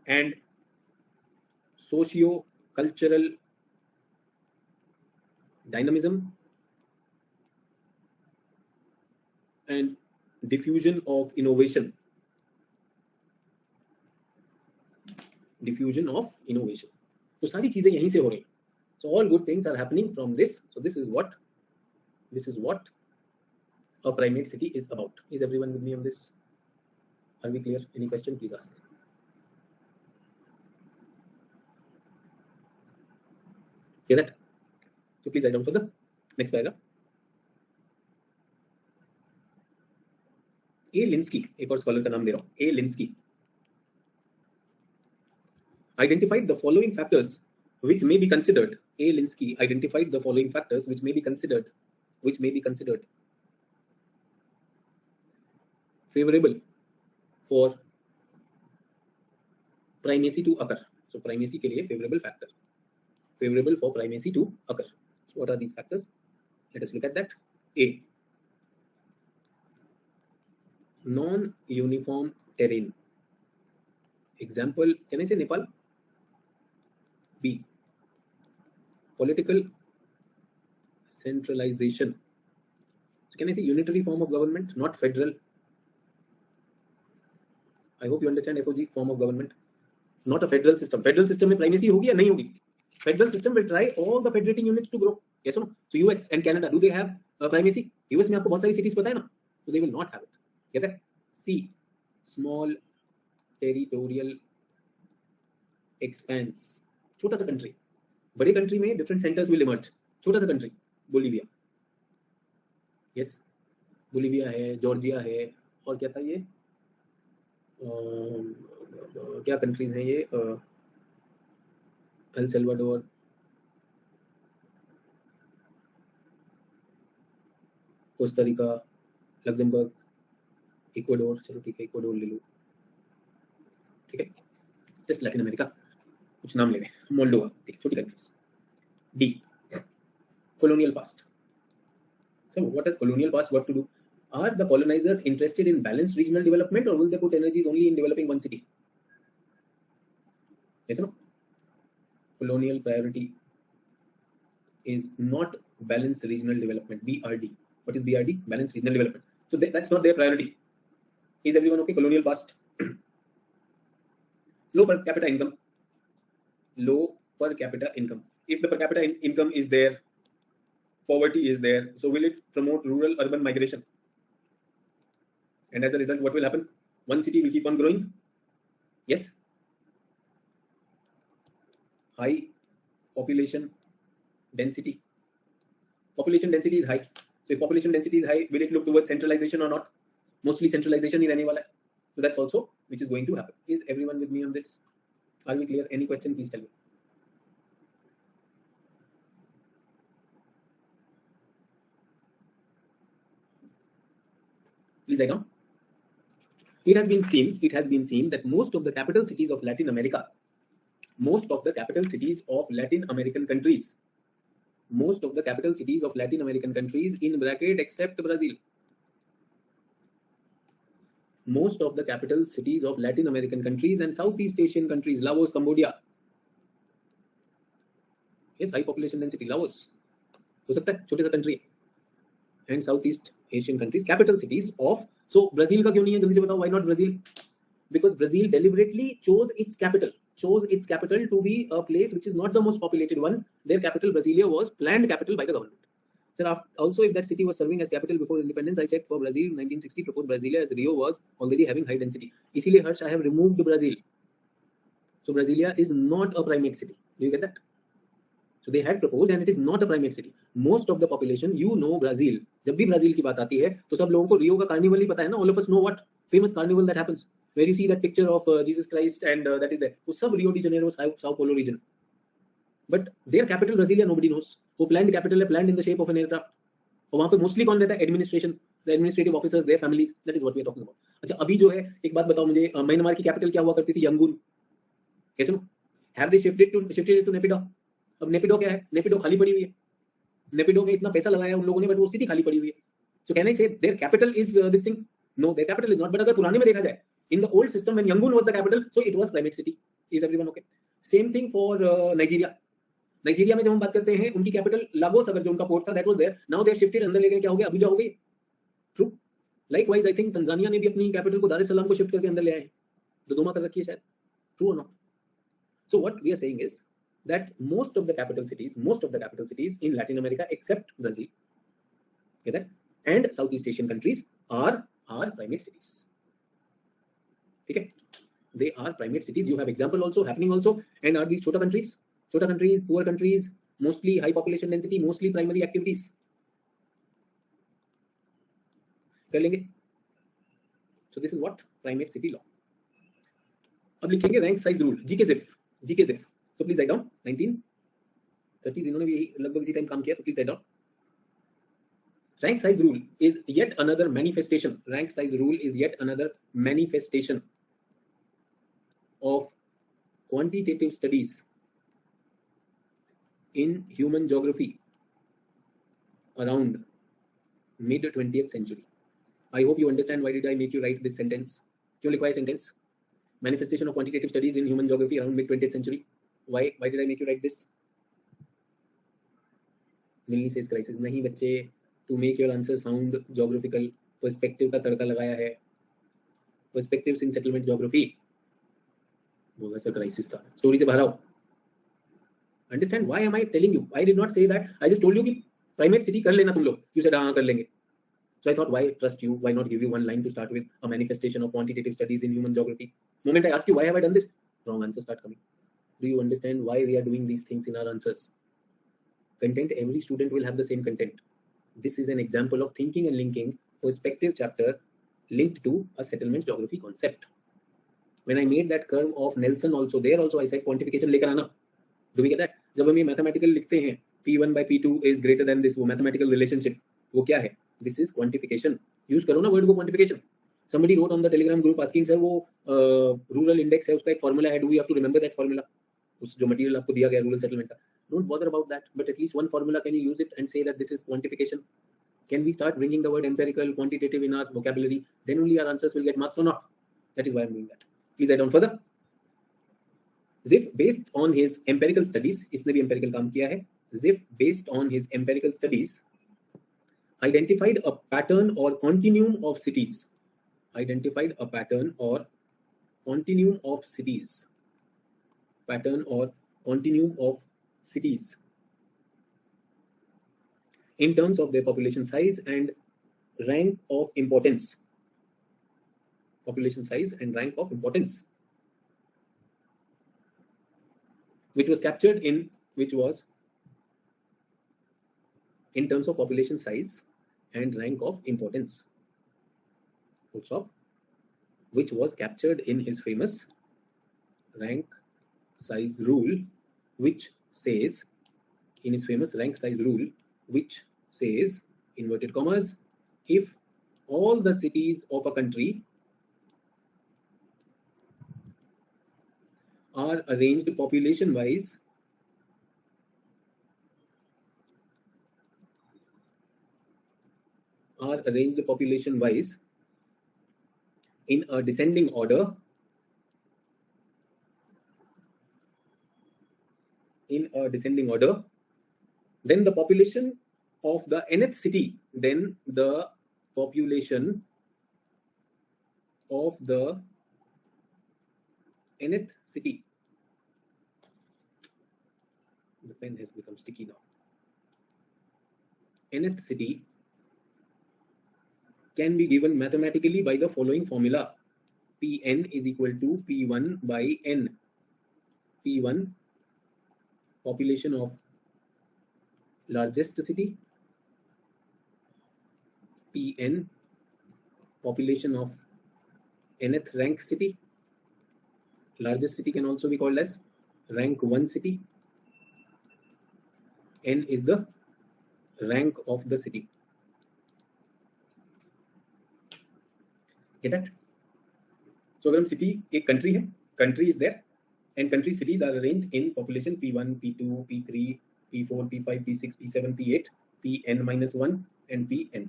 and socio-cultural dynamism and diffusion of innovation. तो सारी चीजें यहीं से हो रही. So all good things are happening from this. So this is what a primate city is about. Is everyone with me on this? Are we clear? Any question? Please ask. Hear that? So please write down for the next paragraph. A. Linsky, एक और scholar का नाम दे रहा हूं. A. Linsky identified the following factors which may be considered. A. Linsky identified the following factors which may be considered favorable for primacy to occur. So primacy के लिए favorable factor. Favorable for primacy to occur. So what are these factors? Let us look at that. A. Non-uniform terrain. Example, can I say Nepal? B. Political centralization. So can I say unitary form of government, not federal? I hope you understand FOG, form of government, not a federal system. Federal system में primacy होगी या नहीं होगी? Federal system will try all the federating units to grow. Yes or no? So US and Canada, do they have primacy? US में आपको बहुत सारी cities पता है ना? So they will not have it. Get that? C. Small territorial expanse. छोटा सा country. बड़े country में different centers will emerge. छोटा सा country. Bolivia. Yes. Bolivia है, Georgia है, और क्या था ये? क्या countries हैं ये? El Salvador, Costa Rica, Luxembourg, Ecuador. चलो ठीक है, इक्वाडोर ले लो. ठीक है, जस्ट लैटिन अमेरिका, कुछ नाम ले लें. मोल्डोवा, ठीक, छोटी countries. D. colonial past. So what has colonial past got to do? Are the colonizers interested in balanced regional development, or will they put energies only in developing one city? Yes or no? Colonial priority is not balanced regional development. BRD. What is BRD? Balanced regional development. So that's not their priority. Is everyone okay? Colonial past. Low per capita income. low per capita income. If the per capita income is there, poverty is there, so will it promote rural urban migration? And as a result, what will happen? One city will keep on growing. Yes. High population density. Population density is high. So if population density is high, will it look towards centralization or not? Mostly centralization in any wala. So that's also which is going to happen. Is everyone with me on this? Are we clear? Any question, please tell me. Please write down. It has been seen that most of the capital cities of Latin America, most of the capital cities of Latin American countries, most of the capital cities of Latin American countries in bracket except Brazil, most of the capital cities of Latin American countries and Southeast Asian countries, Laos, Cambodia, yes, high population density, Laos, हो सकता है छोटे सा country, and Southeast Asian countries, capital cities of, so Brazil का क्यों नहीं है, जल्दी से बताओ, why not Brazil? Because Brazil deliberately chose its capital to be a place which is not the most populated one. Their capital, Brasilia, was planned capital by the government. Sir, also if that city was serving as capital before independence, I checked for Brazil, 1960 proposed Brasilia as Rio was already having high density. इसीलिए हर्ष, I have removed Brazil. So Brasilia is not a primate city. Do you get that? So they had proposed and it is not a primate city. Most of the population, you know Brazil. जब भी Brazil की बात आती है तो सब लोगों को रियो का कार्निवल ही पता है ना. All of us know what famous carnival that happens, where you see that picture of Jesus Christ and that is there. वो सब Rio de Janeiro, Sao Paulo region. But their capital Brasilia nobody knows. वो planned capital है, planned in the shape of an aircraft. और वहाँ पे mostly कौन रहता है? Administration, the administrative officers, their families. That is what we are talking about. अच्छा अभी जो है एक बात बताओ मुझे, म्यांमार की कैपिटल क्या हुआ करती थी? यंगून. कैसे? Have they shifted it to Naypyidaw? अब नेपिडो क्या है? नेपिडो खाली पड़ी हुई है. नेपिडो में इतना पैसा लगाया उन लोगों ने, बट वो सिटी खाली पड़ी हुई है. सो can I say their capital is this thing? No, their capital is not. But अगर पुराने में देखा जाए, in the old system when Yangon was the capital, so it was private city. Is everyone okay? Same thing for Nigeria. Nigeria में जब हम बात करते हैं, उनकी कैपिटल लागोस, अगर जो उनका पोर्ट था, that was there. Now they have shifted, अंदर ले गए, क्या हो गया? अबुजा हो गई. True. Likewise I think Tanzania ने भी अपनी कैपिटल को दार एस सलाम को शिफ्ट करके अंदर ले आए. दोदोमा कर रखी है शायद. ट्रू और not? So what we are saying is that most of the capital cities in Latin America except Brazil, okay, that, and Southeast Asian countries are primate cities. Okay, they are primate cities. You have example also happening also. And are these chota countries, poor countries, mostly high population density, mostly primary activities? कर लेंगे. So this is what primate city law. अब लिखेंगे rank size rule. GK GIF. So please write down 1930s, इन्होंने भी लगभग इसी time काम किया, तो please write down. Rank size rule is yet another manifestation. Rank size rule is yet another manifestation of quantitative studies in human geography around mid 20th century. I hope you understand why did I make you write this sentence. क्यों लिखवाया sentence? Manifestation of quantitative studies in human geography around mid 20th century. Why did I make you write this? मिलनी से crisis नहीं बच्चे, to make your answer sound geographical. Perspective का तड़का लगाया है. Perspectives इन settlement geography. बोला सर क्राइसिस था, story से बाहर आओ. Understand why am I telling you? I did not say that. I just told you कि प्राइमेट सिटी कर लेना तुम लोग. यू सेड हां कर लेंगे. So I thought, why trust you? Why not give you one line to start with? A manifestation of quantitative studies in human geography. Moment I ask you, why have I done this? Wrong answers start coming. Do you understand why we are doing these things in our answers? Content, every student will have the same content. This is an example of thinking and linking perspective chapter linked to a settlement geography concept. When I made that curve of Nelson also, there also I said quantification लेकर आना. Do we get that? जब हम ये mathematical लिखते हैं, P1 by P2 is greater than this, वो mathematical relationship, वो क्या है? This is quantification. Use करो ना word को quantification. Somebody wrote on the Telegram group asking, sir वो rural index है, उसका एक formula है, do we have to remember that formula? उस जो material आपको दिया गया rural settlement का. Don't bother about that, but at least one formula, can you use it and say that this is quantification? Can we start bringing the word empirical, quantitative in our vocabulary? Then only our answers will get marks or not. That is why I'm doing that. Please write down further. Ziff, based on his empirical studies, इसने भी empirical काम किया है. Ziff, based on his empirical studies, identified a pattern or continuum of cities. Identified a pattern or continuum of cities. Pattern or continuum of cities in terms of their population size and rank of importance. Population size and rank of importance, which was in terms of population size and rank of importance, which was captured in his famous rank size rule, which says, inverted commas, if all the cities of a country are arranged population wise in a descending order, then the population of the nth city, the pen has become sticky now. Nth city can be given mathematically by the following formula: Pn is equal to P1 by N. P1, population of largest city. Pn, population of nth rank city. Largest city can also be called as rank 1 city. N is the rank of the city. Get that? So अगर हम city एक country है, country is there, and country cities are arranged in population P1, P2, P3, P4, P5, P6, P7, P8, Pn-1, and Pn.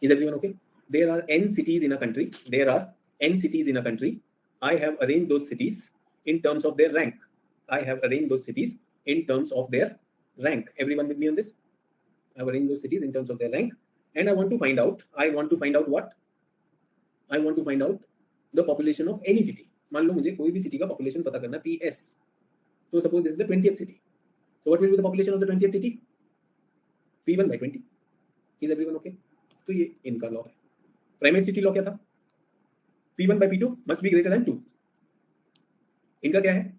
Is everyone okay? There are n cities in a country. I have arranged those cities in terms of their rank. Everyone with me on this? I have arranged those cities in terms of their rank, and I want to find out what? I want to find out the population of any city. मान लो मुझे कोई भी city का population पता करना PS. So suppose this is the 20th city. So what will be the population of the 20th city? P1 by 20. Is everyone okay? तो ये इनका लॉ है. प्राइमेट सिटी लॉ क्या था? P1 by P2 must be greater than 2. इनका क्या है?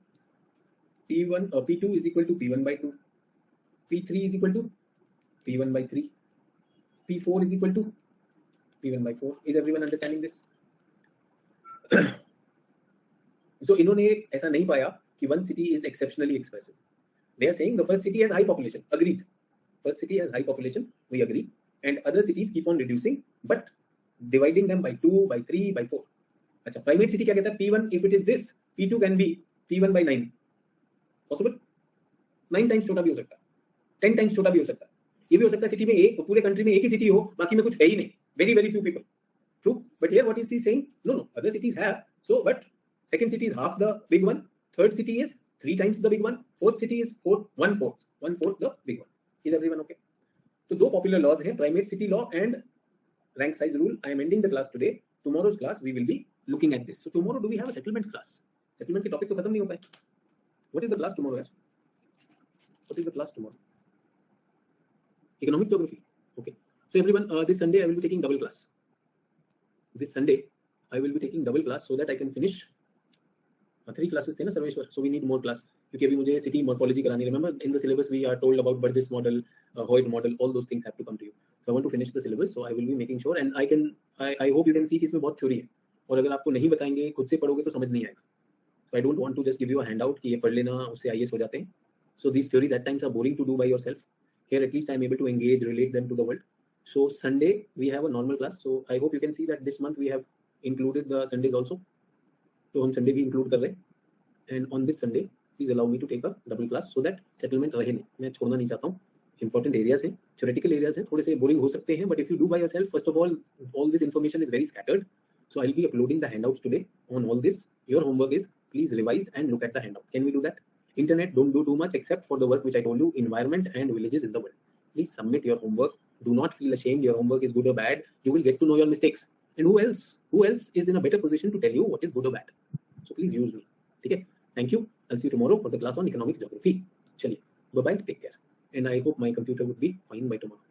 P2 is equal to P1 by 2. P3 is equal to P1 by 3. P4 is equal to P1 by 4. Is everyone understanding this? So इन्होंने ऐसा नहीं पाया कि one city is exceptionally expressive. They are saying the first city has high population. Agreed. First city has high population. We agree. And other cities keep on reducing, but dividing them by 2, by 3, by 4. अच्छा, primate city क्या कहता है? P1 if it is this, P2 can be P1 by 9. Possible? 9 times छोटा भी हो सकता है. 10 times छोटा भी हो सकता है. ये भी हो सकता है सिटी में एक पूरे कंट्री में एक ही सिटी हो, बाकी में कुछ है ही नहीं. Very few people. True. But here what is he saying? No. Other cities have. So, but second city is half the big one. Third city is 3 times the big one. Fourth city is 1/4 the big one. Is everyone okay? So, दो popular laws हैं, primate city law and rank size rule. I am ending the class today. Tomorrow's class we will be looking at this. So tomorrow do we have a settlement class? Settlement के topic तो खत्म नहीं हो पाए. What is the class tomorrow? What is the class tomorrow? Economic geography. Okay. So everyone, this Sunday I will be taking double class. This Sunday I will be taking double class so that I can finish 3 classes थे ना Sarveshwar. So we need more class. क्योंकि अभी मुझे city morphology करानी. Remember in the syllabus we are told about Burgess model, Hoyt model. All those things have to come to you. So I want to finish the syllabus. So I will be making sure, and I hope you can see कि इसमें बहुत theory है. और अगर आपको नहीं बताएंगे, खुद से पढ़ोगे तो समझ नहीं आएगा. So I don't want to just give you a handout कि ये पढ़ लेना उससे IAS हो जाते हैं. So these theories at times are boring to do by yourself. Here at least I am able to engage, relate them to the world. So Sunday we have a normal class. So I hope you can see that this month we have included the Sundays also. तो हम Sunday भी include कर रहे हैं. And on this Sunday, please allow me to take a double class so that settlement रहे नहीं. मैं छोड़ना नहीं चाहता हूँ. Important areas हैं, theoretical areas हैं, थोड़े से boring हो सकते हैं. But if you do by yourself, first of all this information is very scattered. So I'll be uploading the handouts today on all this. Your homework is please revise and look at the handout. Can we do that? Internet, don't do too much except for the work which I told you, environment and villages in the world. Please submit your homework. Do not feel ashamed. Your homework is good or bad. You will get to know your mistakes. And who else is in a better position to tell you what is good or bad? So please use me. Okay. Thank you. I'll see you tomorrow for the class on economic geography. Chaliye, bye bye, take care. And I hope my computer would be fine by tomorrow.